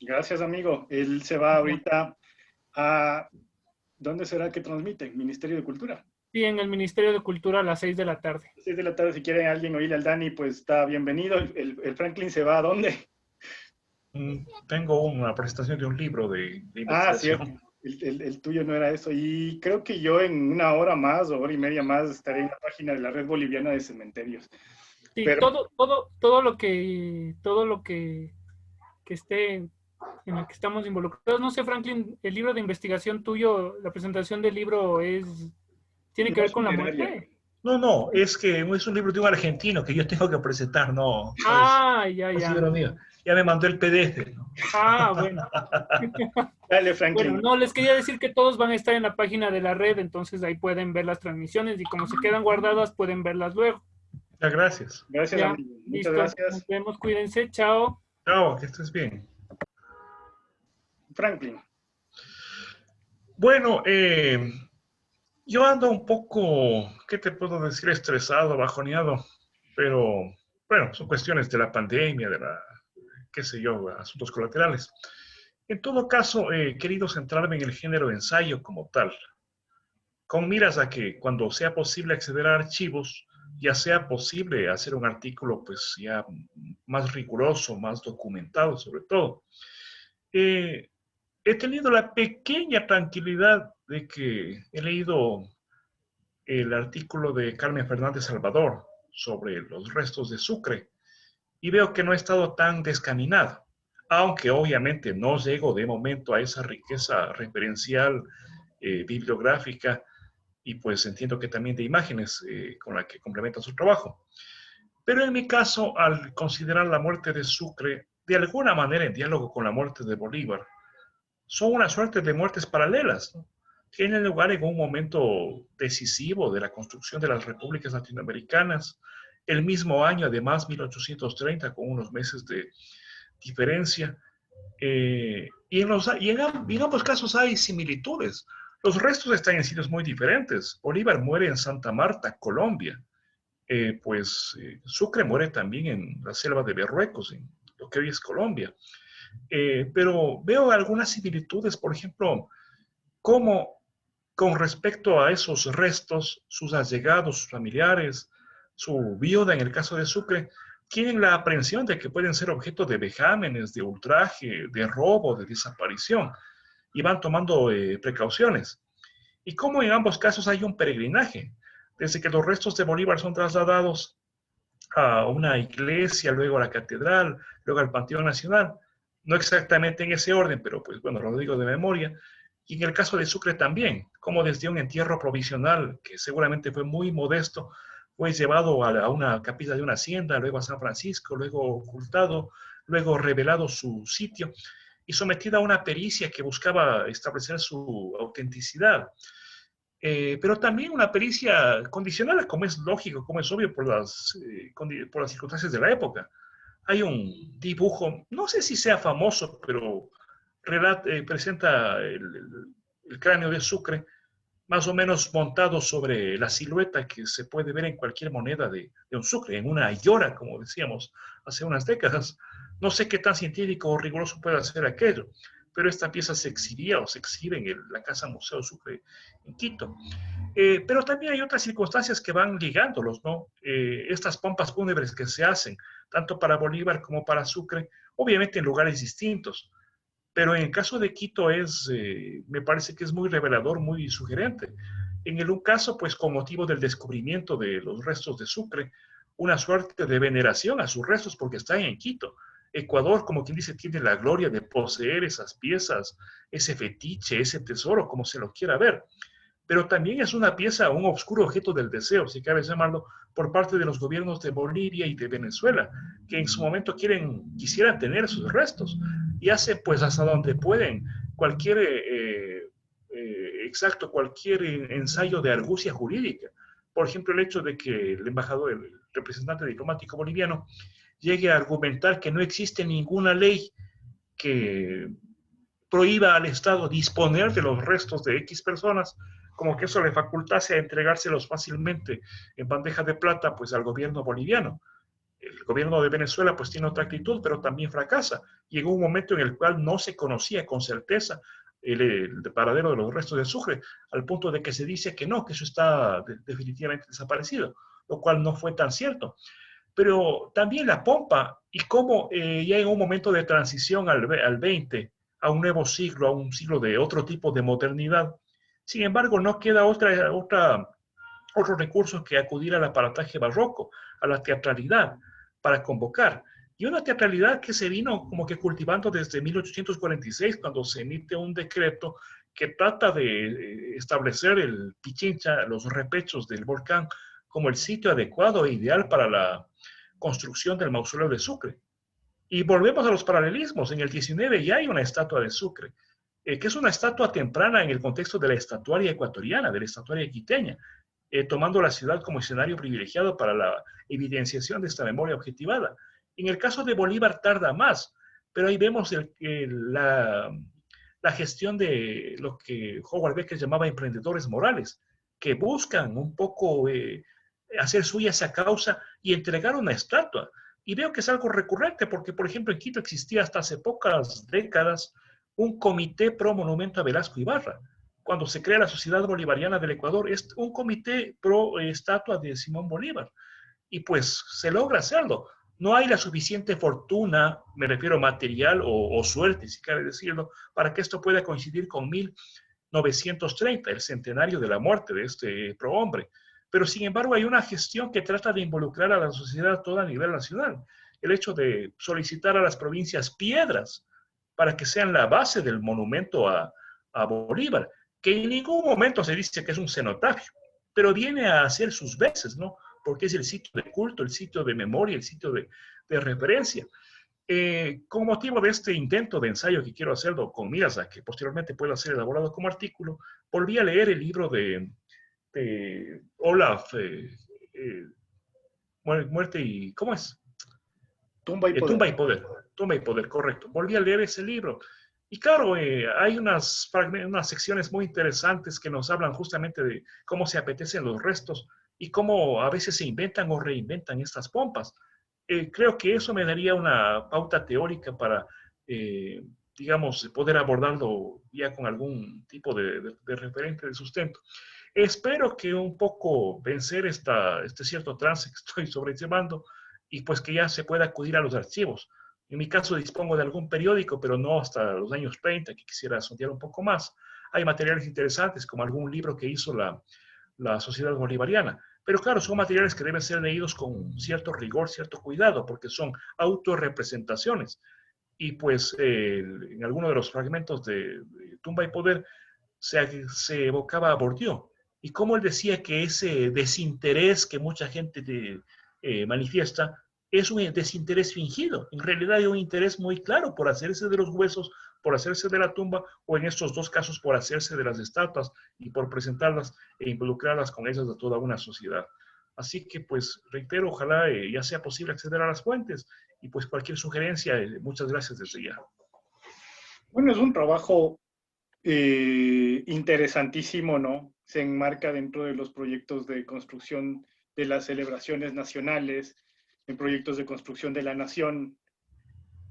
Gracias, amigo. Él se va ahorita a... ¿Dónde será que transmite? Ministerio de Cultura. Sí, en el Ministerio de Cultura a las 6 de la tarde. 6 de la tarde, si quiere alguien oírle al Dani, pues está bienvenido. ¿El Franklin se va a dónde? Tengo una presentación de un libro de investigación. Cierto. El tuyo no era eso. Y creo que yo en una hora más o hora y media más estaré en la página de la Red Boliviana de Cementerios. Sí, pero... todo lo que esté en el que estamos involucrados. No sé, Franklin, el libro de investigación tuyo, la presentación del libro ¿tiene que ver con la muerte? No, es que es un libro de un argentino que yo tengo que presentar, no. Ya. Es libro mío. Ya me mandó el PDF, ¿no? Bueno. Dale, Franklin. Bueno, no, les quería decir que todos van a estar en la página de la red, entonces ahí pueden ver las transmisiones y como se quedan guardadas, pueden verlas luego. Muchas gracias. Gracias, amigo. Muchas gracias. Nos vemos, cuídense, chao. Chao, que estés bien. Franklin. Bueno, yo ando un poco, ¿qué te puedo decir? Estresado, bajoneado, pero bueno, son cuestiones de la pandemia, de la, qué sé yo, asuntos colaterales. En todo caso, he querido centrarme en el género ensayo como tal, con miras a que cuando sea posible acceder a archivos, ya sea posible hacer un artículo pues ya más riguroso, más documentado sobre todo. He tenido la pequeña tranquilidad de que he leído el artículo de Carmen Fernández Salvador sobre los restos de Sucre y veo que no he estado tan descaminado, aunque obviamente no llego de momento a esa riqueza referencial, bibliográfica y pues entiendo que también de imágenes con la que complementa su trabajo. Pero en mi caso, al considerar la muerte de Sucre de alguna manera en diálogo con la muerte de Bolívar, son una suerte de muertes paralelas, ¿no? Tienen lugar en un momento decisivo de la construcción de las repúblicas latinoamericanas, el mismo año, además, 1830, con unos meses de diferencia. Y en ambos casos hay similitudes. Los restos están en sitios muy diferentes. Bolívar muere en Santa Marta, Colombia. Sucre muere también en la selva de Berruecos, en lo que hoy es Colombia. Pero veo algunas similitudes, por ejemplo, cómo con respecto a esos restos, sus allegados, sus familiares, su viuda en el caso de Sucre, tienen la aprehensión de que pueden ser objeto de vejámenes, de ultraje, de robo, de desaparición, y van tomando precauciones. Y cómo en ambos casos hay un peregrinaje, desde que los restos de Bolívar son trasladados a una iglesia, luego a la catedral, luego al Panteón Nacional, no exactamente en ese orden, pero pues bueno, lo digo de memoria. Y en el caso de Sucre también, como desde un entierro provisional, que seguramente fue muy modesto, fue llevado a una capilla de una hacienda, luego a San Francisco, luego ocultado, luego revelado su sitio y sometida a una pericia que buscaba establecer su autenticidad. Pero también una pericia condicionada, como es lógico, como es obvio por las circunstancias de la época. Hay un dibujo, no sé si sea famoso, pero presenta el cráneo de Sucre, más o menos montado sobre la silueta que se puede ver en cualquier moneda de un Sucre, en una ayora, como decíamos hace unas décadas. No sé qué tan científico o riguroso puede ser aquello, pero esta pieza se exhibía o se exhibe en la Casa Museo Sucre en Quito. Pero también hay otras circunstancias que van ligándolos, ¿no? Estas pompas fúnebres que se hacen, tanto para Bolívar como para Sucre, obviamente en lugares distintos. Pero en el caso de Quito me parece que es muy revelador, muy sugerente. En un caso, pues con motivo del descubrimiento de los restos de Sucre, una suerte de veneración a sus restos porque están en Quito. Ecuador, como quien dice, tiene la gloria de poseer esas piezas, ese fetiche, ese tesoro, como se lo quiera ver. Pero también es una pieza, un obscuro objeto del deseo, si cabe llamarlo, por parte de los gobiernos de Bolivia y de Venezuela, que en su momento quisieran tener sus restos y hacen pues hasta donde pueden cualquier cualquier ensayo de argucia jurídica. Por ejemplo, el hecho de que el embajador, el representante diplomático boliviano, llegue a argumentar que no existe ninguna ley que prohíba al Estado disponer de los restos de X personas, como que eso le facultase a entregárselos fácilmente en bandeja de plata pues al gobierno boliviano. El gobierno de Venezuela pues tiene otra actitud, pero también fracasa. Llegó un momento en el cual no se conocía con certeza el paradero de los restos de Sucre, al punto de que se dice que no, que eso está definitivamente desaparecido, lo cual no fue tan cierto. Pero también la pompa y cómo ya en un momento de transición al 20, a un nuevo siglo, a un siglo de otro tipo de modernidad, sin embargo no queda otro recurso que acudir al aparataje barroco, a la teatralidad, para convocar. Y una teatralidad que se vino como que cultivando desde 1846, cuando se emite un decreto que trata de establecer el Pichincha, los repechos del volcán, como el sitio adecuado e ideal para la construcción del mausoleo de Sucre. Y volvemos a los paralelismos. En el 19 ya hay una estatua de Sucre, que es una estatua temprana en el contexto de la estatuaria ecuatoriana, de la estatuaria quiteña, tomando la ciudad como escenario privilegiado para la evidenciación de esta memoria objetivada. En el caso de Bolívar tarda más, pero ahí vemos la gestión de lo que Howard Becker llamaba emprendedores morales, que buscan un poco hacer suya esa causa y entregar una estatua. Y veo que es algo recurrente, porque, por ejemplo, en Quito existía hasta hace pocas décadas un comité pro monumento a Velasco Ibarra. Cuando se crea la Sociedad Bolivariana del Ecuador, es un comité pro estatua de Simón Bolívar. Y pues se logra hacerlo. No hay la suficiente fortuna, me refiero material o suerte, si cabe decirlo, para que esto pueda coincidir con 1930, el centenario de la muerte de este prohombre. Pero sin embargo hay una gestión que trata de involucrar a la sociedad toda a nivel nacional. El hecho de solicitar a las provincias piedras para que sean la base del monumento a Bolívar, que en ningún momento se dice que es un cenotafio, pero viene a hacer sus veces, ¿no? Porque es el sitio de culto, el sitio de memoria, el sitio de referencia. Con motivo de este intento de ensayo que quiero hacerlo con miras a que posteriormente pueda ser elaborado como artículo, volví a leer el libro de Olaf, Muerte y... ¿Cómo es? Tumba y Poder. Tumba y Poder. Tumba y Poder, correcto. Volví a leer ese libro. Y claro, hay unas secciones muy interesantes que nos hablan justamente de cómo se apetecen los restos y cómo a veces se inventan o reinventan estas pompas. Creo que eso me daría una pauta teórica para digamos, poder abordarlo ya con algún tipo de referente de sustento. Espero que un poco vencer este cierto trance que estoy sobrellevando y pues que ya se pueda acudir a los archivos. En mi caso dispongo de algún periódico, pero no hasta los años 30, que quisiera sondear un poco más. Hay materiales interesantes, como algún libro que hizo la Sociedad Bolivariana. Pero claro, son materiales que deben ser leídos con cierto rigor, cierto cuidado, porque son autorrepresentaciones. Y pues en alguno de los fragmentos de Tumba y Poder se evocaba a Bourdieu. Y como él decía que ese desinterés que mucha gente manifiesta es un desinterés fingido. En realidad hay un interés muy claro por hacerse de los huesos, por hacerse de la tumba, o en estos dos casos por hacerse de las estatuas y por presentarlas e involucrarlas con esas de toda una sociedad. Así que, pues, reitero, ojalá ya sea posible acceder a las fuentes y pues cualquier sugerencia, muchas gracias desde ya. Bueno, es un trabajo interesantísimo, ¿no? Se enmarca dentro de los proyectos de construcción de las celebraciones nacionales, en proyectos de construcción de la nación.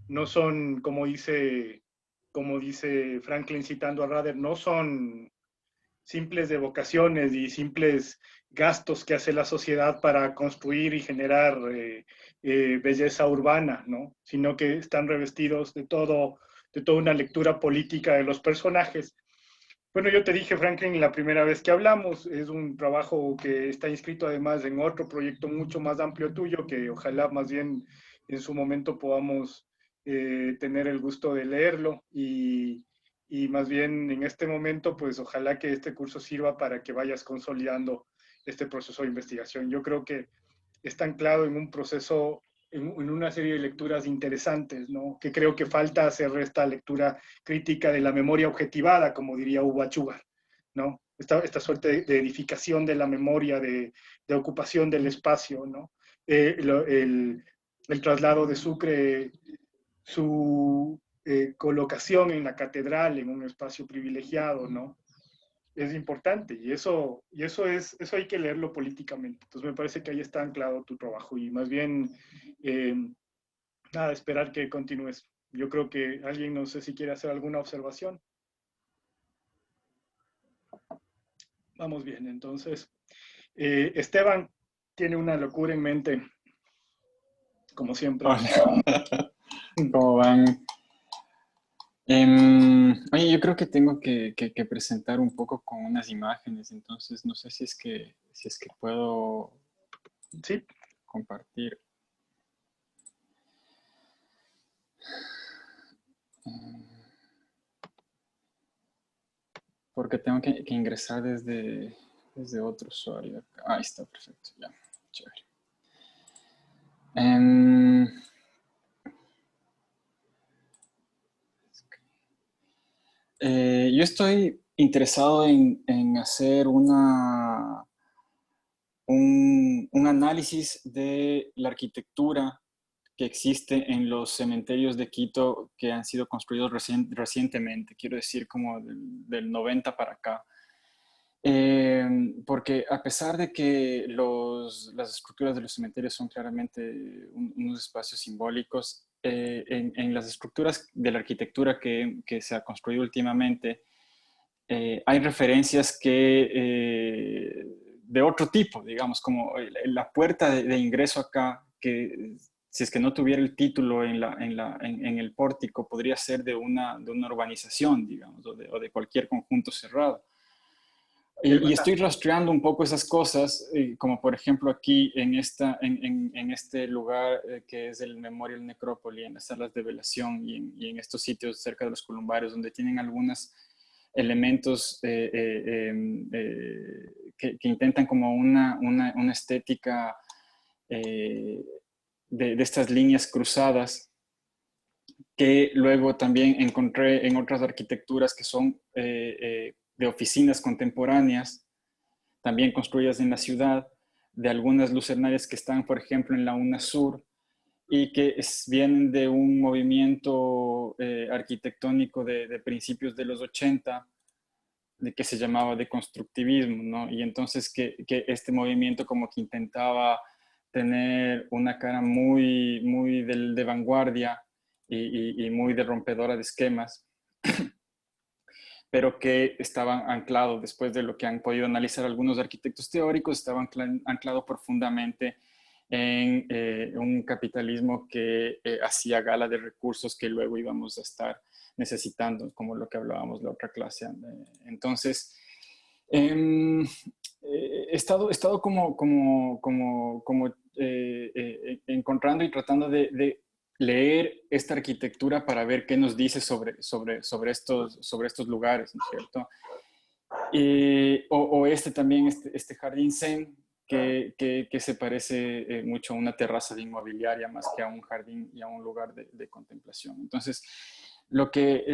No son, como dice Franklin citando a Rader, no son simples devocaciones y simples gastos que hace la sociedad para construir y generar belleza urbana, ¿no? Sino que están revestidos de toda una lectura política de los personajes. Bueno, yo te dije, Franklin, la primera vez que hablamos, es un trabajo que está inscrito además en otro proyecto mucho más amplio tuyo, que ojalá más bien en su momento podamos tener el gusto de leerlo y más bien en este momento, pues ojalá que este curso sirva para que vayas consolidando este proceso de investigación. Yo creo que está anclado en un proceso, en una serie de lecturas interesantes, ¿no? Que creo que falta hacer esta lectura crítica de la memoria objetivada, como diría Hugo Achugar, ¿no? Esta suerte de edificación de la memoria, de ocupación del espacio, ¿no? El traslado de Sucre, su colocación en la catedral, en un espacio privilegiado, ¿no? Es importante y eso hay que leerlo políticamente. Entonces me parece que ahí está anclado tu trabajo y más bien, nada, esperar que continúes. Yo creo que alguien, no sé si quiere hacer alguna observación. Vamos bien, entonces. Esteban tiene una locura en mente, como siempre. Hola. ¿Cómo van? Oye, yo creo que tengo que presentar un poco con unas imágenes, entonces no sé si es que puedo compartir. Porque tengo que ingresar desde otro usuario. Ahí está, perfecto, ya, chévere. Yo estoy interesado en hacer un análisis de la arquitectura que existe en los cementerios de Quito que han sido construidos recientemente, quiero decir como del 90 para acá. Porque a pesar de que las estructuras de los cementerios son claramente unos espacios simbólicos, en las estructuras de la arquitectura que se ha construido últimamente, hay referencias de otro tipo, digamos, como la puerta de ingreso acá, que si es que no tuviera el título en el pórtico, podría ser de una urbanización, digamos, o de cualquier conjunto cerrado. Y estoy rastreando un poco esas cosas, como por ejemplo aquí en este lugar que es el Memorial Necrópoli, en las salas de velación y en estos sitios cerca de los columbarios, donde tienen algunos elementos que intentan como una estética de estas líneas cruzadas, que luego también encontré en otras arquitecturas que son de oficinas contemporáneas, también construidas en la ciudad, de algunas lucernarias que están, por ejemplo, en la UNASUR, y que vienen de un movimiento arquitectónico de principios de los 80, que se llamaba deconstructivismo, ¿no? Y entonces que este movimiento como que intentaba tener una cara muy de vanguardia y muy de rompedora de esquemas, pero que estaban anclados, después de lo que han podido analizar algunos arquitectos teóricos, estaban anclados profundamente en un capitalismo que hacía gala de recursos que luego íbamos a estar necesitando, como lo que hablábamos la otra clase. Entonces, he estado como encontrando y tratando de leer esta arquitectura para ver qué nos dice sobre estos lugares, ¿no es cierto? O también, este jardín zen, que se parece mucho a una terraza de inmobiliaria más que a un jardín y a un lugar de contemplación. Entonces, lo que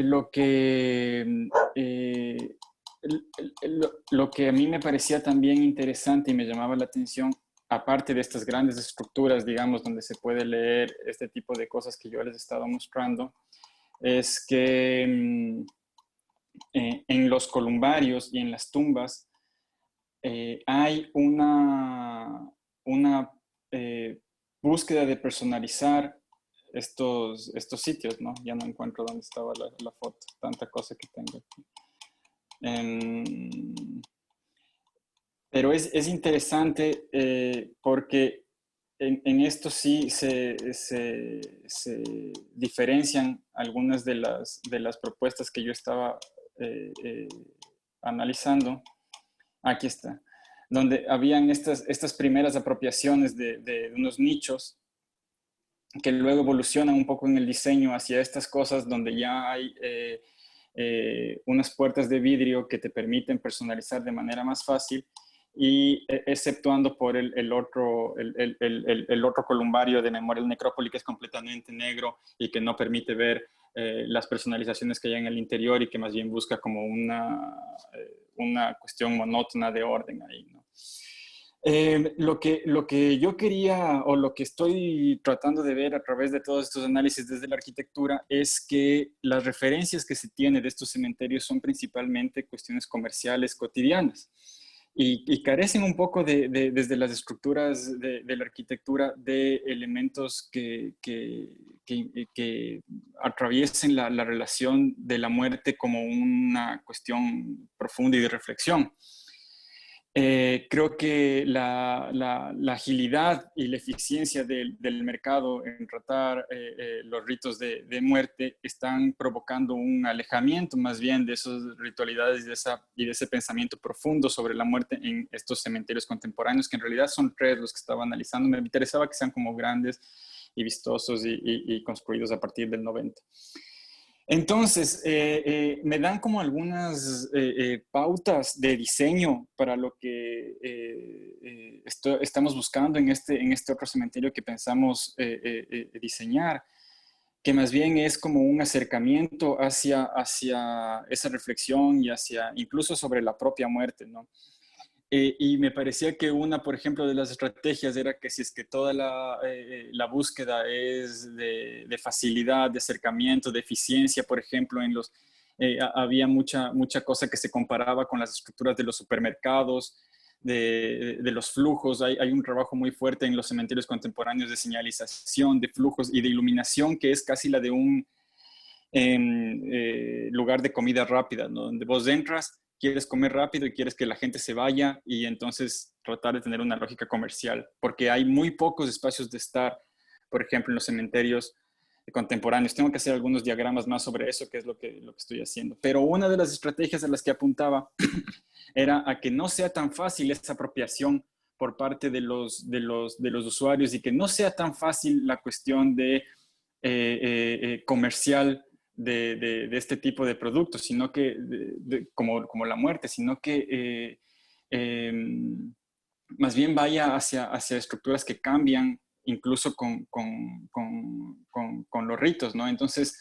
a mí me parecía también interesante y me llamaba la atención, aparte de estas grandes estructuras, digamos, donde se puede leer este tipo de cosas que yo les he estado mostrando, es que en los columbarios y en las tumbas hay una búsqueda de personalizar estos sitios, ¿no? Ya no encuentro dónde estaba la foto, tanta cosa que tengo aquí. Pero es interesante porque en esto sí se diferencian algunas de las propuestas que yo estaba analizando. Aquí está, donde habían estas primeras apropiaciones de unos nichos que luego evolucionan un poco en el diseño hacia estas cosas donde ya hay unas puertas de vidrio que te permiten personalizar de manera más fácil, y exceptuando por el otro columbario de Memoria del Necrópoli, que es completamente negro y que no permite ver las personalizaciones que hay en el interior y que más bien busca como una cuestión monótona de orden ahí, ¿no? Lo que yo quería, o lo que estoy tratando de ver a través de todos estos análisis desde la arquitectura, es que las referencias que se tienen de estos cementerios son principalmente cuestiones comerciales cotidianas. Y carecen un poco desde las estructuras de la arquitectura de elementos que atraviesen la relación de la muerte como una cuestión profunda y de reflexión. Creo que la agilidad y la eficiencia del mercado en tratar los ritos de muerte están provocando un alejamiento más bien de esas ritualidades y de ese pensamiento profundo sobre la muerte en estos cementerios contemporáneos, que en realidad son 3 los que estaba analizando. Me interesaba que sean como grandes y vistosos y construidos a partir del 90. Entonces, me dan como algunas pautas de diseño para lo que estamos buscando en este otro cementerio que pensamos diseñar, que más bien es como un acercamiento hacia esa reflexión y hacia incluso sobre la propia muerte, ¿no? Y me parecía que por ejemplo, de las estrategias era que si es que toda la búsqueda es de facilidad, de acercamiento, de eficiencia, por ejemplo, había mucha cosa que se comparaba con las estructuras de los supermercados, de los flujos. Hay un trabajo muy fuerte en los cementerios contemporáneos de señalización, de flujos y de iluminación, que es casi la de un lugar de comida rápida, ¿no? Donde vos entras, quieres comer rápido y quieres que la gente se vaya, y entonces tratar de tener una lógica comercial, porque hay muy pocos espacios de estar, por ejemplo, en los cementerios contemporáneos. Tengo que hacer algunos diagramas más sobre eso, que es lo que estoy haciendo. Pero una de las estrategias a las que apuntaba era a que no sea tan fácil esta apropiación por parte de los usuarios, y que no sea tan fácil la cuestión de comercial de este tipo de productos, sino que, como la muerte, sino que más bien vaya hacia estructuras que cambian incluso con los ritos, ¿no? Entonces,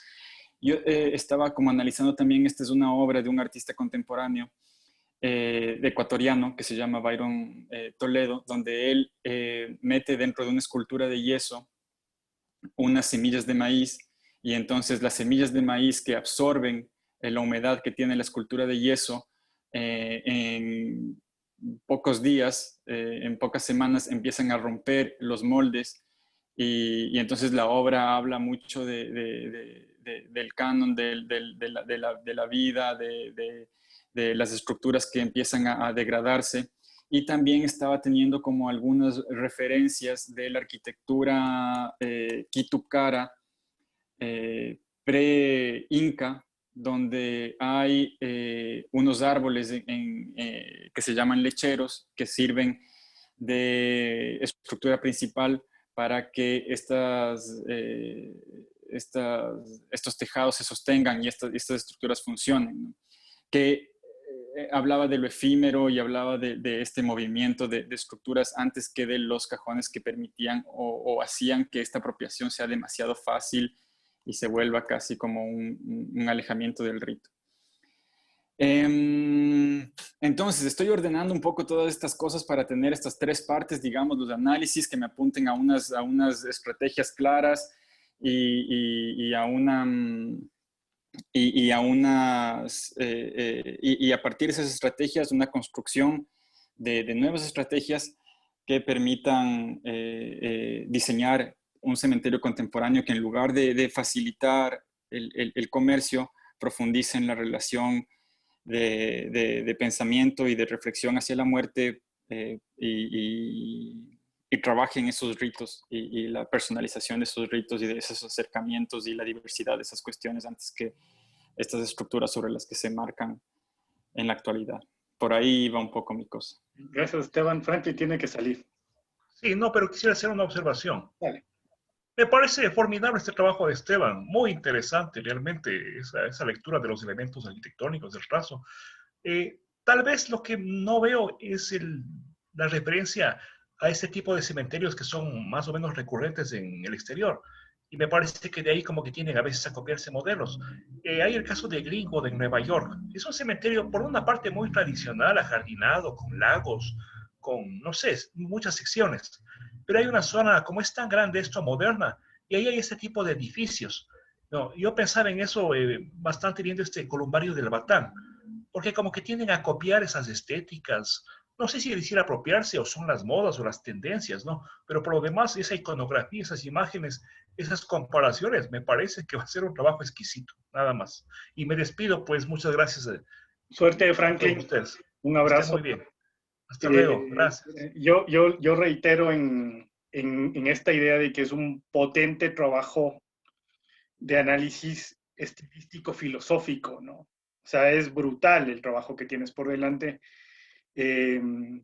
yo estaba como analizando también, esta es una obra de un artista contemporáneo ecuatoriano que se llama Byron Toledo, donde él mete dentro de una escultura de yeso unas semillas de maíz, y entonces las semillas de maíz que absorben la humedad que tiene la escultura de yeso, en pocos días, en pocas semanas, empiezan a romper los moldes y entonces la obra habla mucho del canon de la vida, de las estructuras que empiezan a degradarse, y también estaba teniendo como algunas referencias de la arquitectura quitukara pre-inca, donde hay unos árboles que se llaman lecheros, que sirven de estructura principal para que estos tejados se sostengan y estas estructuras funcionen, ¿no? Que hablaba de lo efímero y hablaba de este movimiento de estructuras antes que de los cajones que permitían o hacían que esta apropiación sea demasiado fácil y se vuelva casi como un alejamiento del rito. Entonces, estoy ordenando un poco todas estas cosas para tener estas tres partes, digamos, los análisis que me apunten a unas estrategias claras y a partir de esas estrategias una construcción de nuevas estrategias que permitan diseñar un cementerio contemporáneo que en lugar de facilitar el comercio, profundice en la relación de pensamiento y de reflexión hacia la muerte y trabaje en esos ritos y la personalización de esos ritos y de esos acercamientos y la diversidad de esas cuestiones antes que estas estructuras sobre las que se marcan en la actualidad. Por ahí va un poco mi cosa. Gracias, Esteban. Franklin tiene que salir. Sí, no, pero quisiera hacer una observación. Dale. Me parece formidable este trabajo de Esteban, muy interesante realmente esa lectura de los elementos arquitectónicos del trazo. Tal vez lo que no veo es la referencia a este tipo de cementerios que son más o menos recurrentes en el exterior. Y me parece que de ahí como que tienen a veces a copiarse modelos. Hay el caso de Greenwood en Nueva York. Es un cementerio por una parte muy tradicional, ajardinado, con lagos, con, no sé, muchas secciones. Pero hay una zona, como es tan grande esto, moderna, y ahí hay ese tipo de edificios. No, yo pensaba en eso bastante viendo este Columbario del Batán, porque como que tienden a copiar esas estéticas. No sé si decir apropiarse o son las modas o las tendencias, ¿no? Pero por lo demás, esa iconografía, esas imágenes, esas comparaciones, me parece que va a ser un trabajo exquisito, nada más. Y me despido, pues, muchas gracias. Suerte, Franklin. Ustedes. Un abrazo. Estén muy bien. Hasta luego. Gracias. Yo reitero en esta idea de que es un potente trabajo de análisis estilístico filosófico, ¿no? O sea, es brutal el trabajo que tienes por delante. Le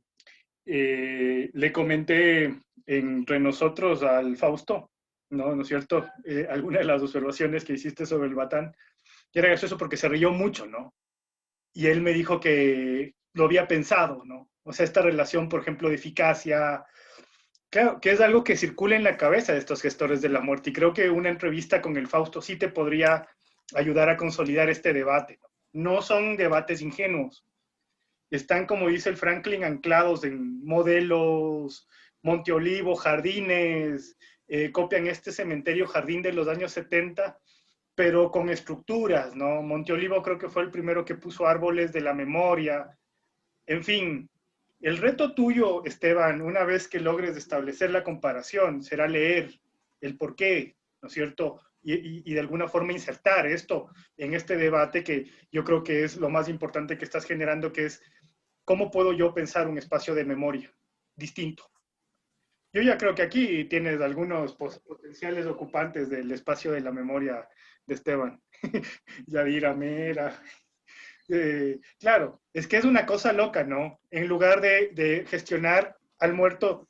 comenté entre nosotros al Fausto, ¿no es cierto? Alguna de las observaciones que hiciste sobre el Batán, y era gracioso porque se rió mucho, ¿no? Y él me dijo que lo había pensado, ¿no? O sea, esta relación, por ejemplo, de eficacia, claro, que es algo que circula en la cabeza de estos gestores de la muerte, y creo que una entrevista con el Fausto sí te podría ayudar a consolidar este debate. No son debates ingenuos. Están, como dice el Franklin, anclados en modelos, Monte Olivo, jardines, copian este cementerio jardín de los años 70, pero con estructuras, ¿no? Monte Olivo creo que fue el primero que puso árboles de la memoria. En fin, el reto tuyo, Esteban, una vez que logres establecer la comparación, será leer el porqué, ¿no es cierto? Y de alguna forma insertar esto en este debate que yo creo que es lo más importante que estás generando, que es ¿cómo puedo yo pensar un espacio de memoria distinto? Yo ya creo que aquí tienes algunos potenciales ocupantes del espacio de la memoria de Esteban. Yadira Mera. Claro, es que es una cosa loca, ¿no? En lugar de gestionar al muerto,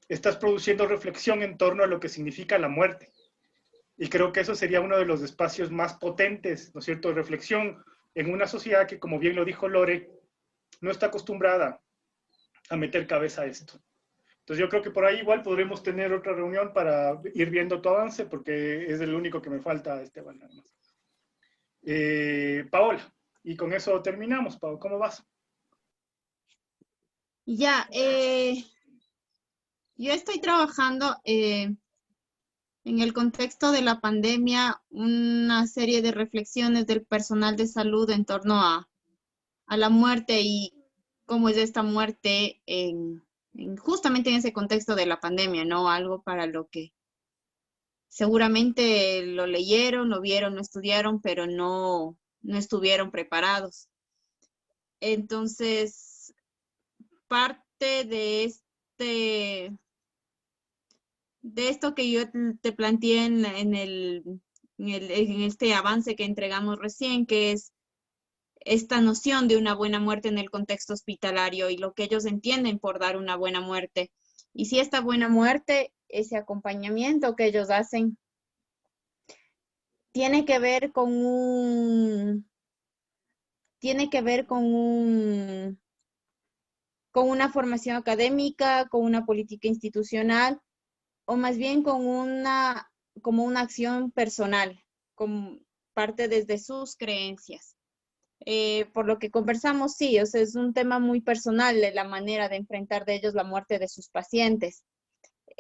estás produciendo reflexión en torno a lo que significa la muerte. Y creo que eso sería uno de los espacios más potentes, ¿no es cierto?, de reflexión en una sociedad que, como bien lo dijo Lore, no está acostumbrada a meter cabeza a esto. Entonces yo creo que por ahí igual podremos tener otra reunión para ir viendo tu avance, porque es el único que me falta, Esteban, nada más. Paola, y con eso terminamos. Pau, ¿cómo vas? Ya, yo estoy trabajando en el contexto de la pandemia una serie de reflexiones del personal de salud en torno a la muerte y cómo es esta muerte justamente en ese contexto de la pandemia, ¿no? Algo para lo que seguramente lo leyeron, lo vieron, lo estudiaron, pero no estuvieron preparados. Entonces, parte de esto que yo te planteé en este avance que entregamos recién, que es esta noción de una buena muerte en el contexto hospitalario y lo que ellos entienden por dar una buena muerte. Y si esta buena muerte, ese acompañamiento que ellos hacen, tiene que ver con con una formación académica, con una política institucional, o más bien como una acción personal, como parte desde sus creencias. Por lo que conversamos, sí, o sea, es un tema muy personal de la manera de enfrentar de ellos la muerte de sus pacientes.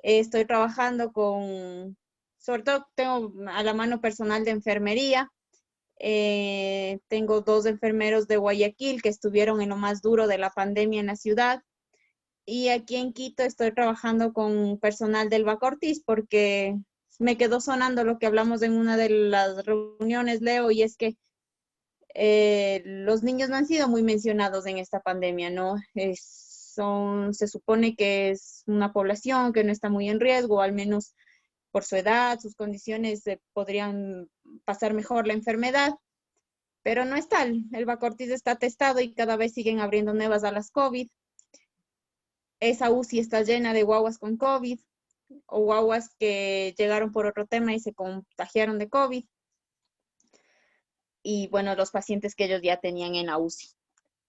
Estoy trabajando sobre todo tengo a la mano personal de enfermería. Tengo 2 enfermeros de Guayaquil que estuvieron en lo más duro de la pandemia en la ciudad. Y aquí en Quito estoy trabajando con personal del Bacortis porque me quedó sonando lo que hablamos en una de las reuniones, Leo, y es que los niños no han sido muy mencionados en esta pandemia, ¿no? Se supone que es una población que no está muy en riesgo, al menos por su edad, sus condiciones podrían pasar mejor la enfermedad, pero no es tal. El Bacortis está testado y cada vez siguen abriendo nuevas alas COVID. Esa UCI está llena de guaguas con COVID o guaguas que llegaron por otro tema y se contagiaron de COVID. Y bueno, los pacientes que ellos ya tenían en la UCI.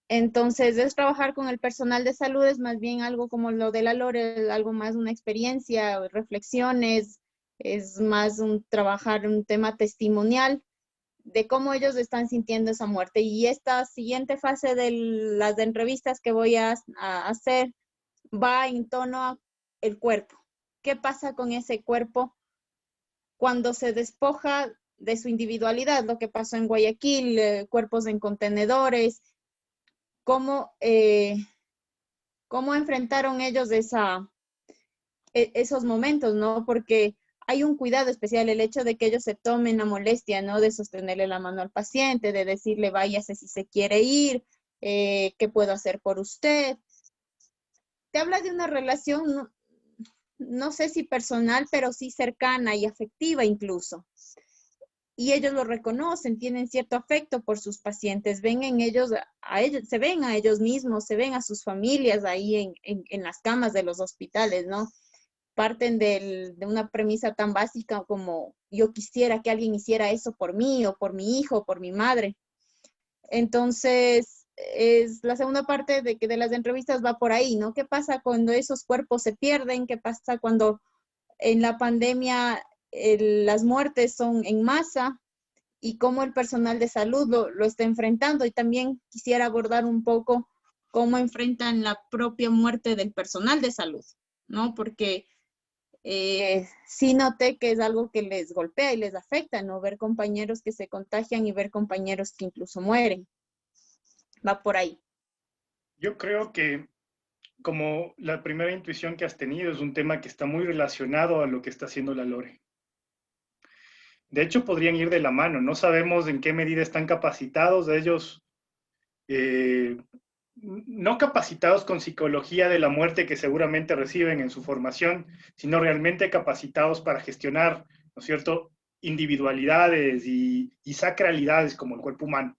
Entonces, es trabajar con el personal de salud, es más bien algo como lo de la Lore, algo más una experiencia, reflexiones, es más trabajar un tema testimonial de cómo ellos están sintiendo esa muerte. Y esta siguiente fase de las entrevistas que voy a hacer va en torno al cuerpo. ¿Qué pasa con ese cuerpo cuando se despoja de su individualidad? Lo que pasó en Guayaquil, cuerpos en contenedores, cómo enfrentaron ellos esos momentos, ¿no? Porque hay un cuidado especial, el hecho de que ellos se tomen la molestia, ¿no? De sostenerle la mano al paciente, de decirle váyase si se quiere ir, ¿qué puedo hacer por usted? Te habla de una relación, no sé si personal, pero sí cercana y afectiva incluso. Y ellos lo reconocen, tienen cierto afecto por sus pacientes, ven en ellos, se ven a ellos mismos, se ven a sus familias ahí en las camas de los hospitales, ¿no? Parten de una premisa tan básica como yo quisiera que alguien hiciera eso por mí, o por mi hijo, o por mi madre. Entonces, es la segunda parte de las entrevistas va por ahí, ¿no? ¿Qué pasa cuando esos cuerpos se pierden? ¿Qué pasa cuando en la pandemia las muertes son en masa? Y cómo el personal de salud lo está enfrentando. Y también quisiera abordar un poco cómo enfrentan la propia muerte del personal de salud, ¿no? Porque sí noté que es algo que les golpea y les afecta, ¿no? Ver compañeros que se contagian y ver compañeros que incluso mueren. Va por ahí. Yo creo que como la primera intuición que has tenido es un tema que está muy relacionado a lo que está haciendo la Lore. De hecho, podrían ir de la mano. No sabemos en qué medida están capacitados ellos, no capacitados con psicología de la muerte que seguramente reciben en su formación, sino realmente capacitados para gestionar, ¿no es cierto?, individualidades y sacralidades como el cuerpo humano.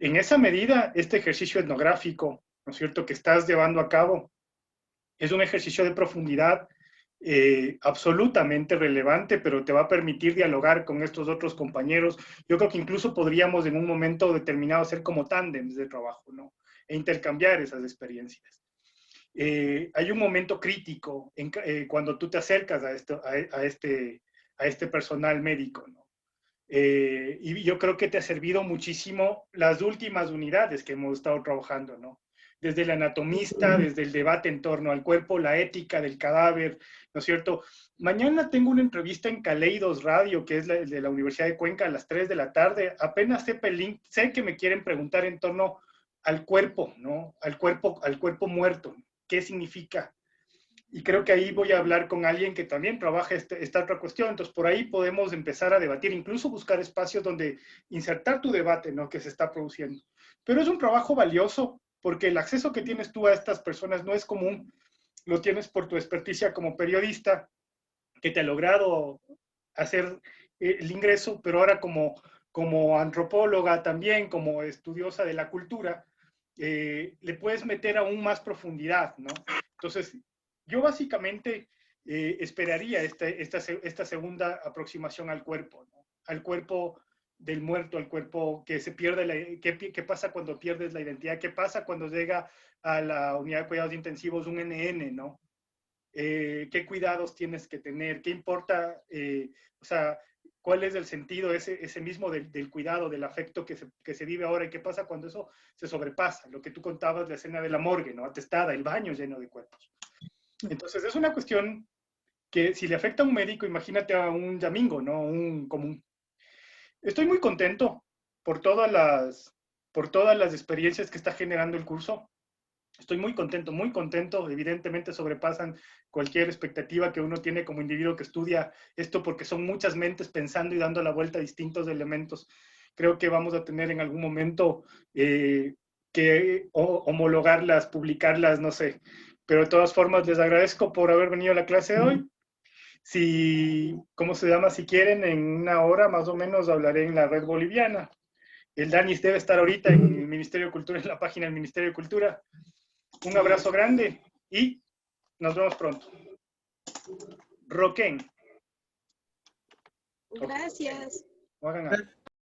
En esa medida, este ejercicio etnográfico, ¿no es cierto?, que estás llevando a cabo, es un ejercicio de profundidad absolutamente relevante, pero te va a permitir dialogar con estos otros compañeros. Yo creo que incluso podríamos en un momento determinado ser como tándems de trabajo, ¿no? E intercambiar esas experiencias. Hay un momento crítico cuando tú te acercas a este personal médico, ¿no? Y yo creo que te ha servido muchísimo las últimas unidades que hemos estado trabajando, ¿no? Desde el anatomista, desde el debate en torno al cuerpo, la ética del cadáver, ¿no es cierto? Mañana tengo una entrevista en Caleidos Radio, que es de la Universidad de Cuenca, a las 3 de la tarde. Apenas sepa el link, sé que me quieren preguntar en torno al cuerpo, ¿no? Al cuerpo muerto. ¿Qué significa? Y creo que ahí voy a hablar con alguien que también trabaja esta otra cuestión. Entonces, por ahí podemos empezar a debatir, incluso buscar espacios donde insertar tu debate, ¿no?, que se está produciendo. Pero es un trabajo valioso, porque el acceso que tienes tú a estas personas no es común. Lo tienes por tu experticia como periodista, que te ha logrado hacer el ingreso, pero ahora como antropóloga también, como estudiosa de la cultura, le puedes meter aún más profundidad, ¿no? Entonces, yo básicamente esperaría esta segunda aproximación al cuerpo, ¿no? Al cuerpo del muerto, al cuerpo que se pierde, ¿qué pasa cuando pierdes la identidad? ¿Qué pasa cuando llega a la unidad de cuidados intensivos un NN, ¿no? ¿Qué cuidados tienes que tener? ¿Qué importa? O sea, ¿cuál es el sentido ese mismo del cuidado, del afecto que se vive ahora? ¿Y qué pasa cuando eso se sobrepasa? Lo que tú contabas, la escena de la morgue, ¿no? Atestada, el baño lleno de cuerpos. Entonces, es una cuestión que si le afecta a un médico, imagínate a un yamingo, ¿no? Un común. Estoy muy contento por todas las experiencias que está generando el curso. Estoy muy contento. Evidentemente sobrepasan cualquier expectativa que uno tiene como individuo que estudia esto, porque son muchas mentes pensando y dando la vuelta a distintos elementos. Creo que vamos a tener en algún momento que homologarlas, publicarlas, no sé. Pero de todas formas, les agradezco por haber venido a la clase de hoy. ¿Cómo se llama? Si quieren, en una hora más o menos hablaré en la red boliviana. El Danis debe estar ahorita en el Ministerio de Cultura, en la página del Ministerio de Cultura. Un abrazo grande y nos vemos pronto. Roquén. Gracias. Okay.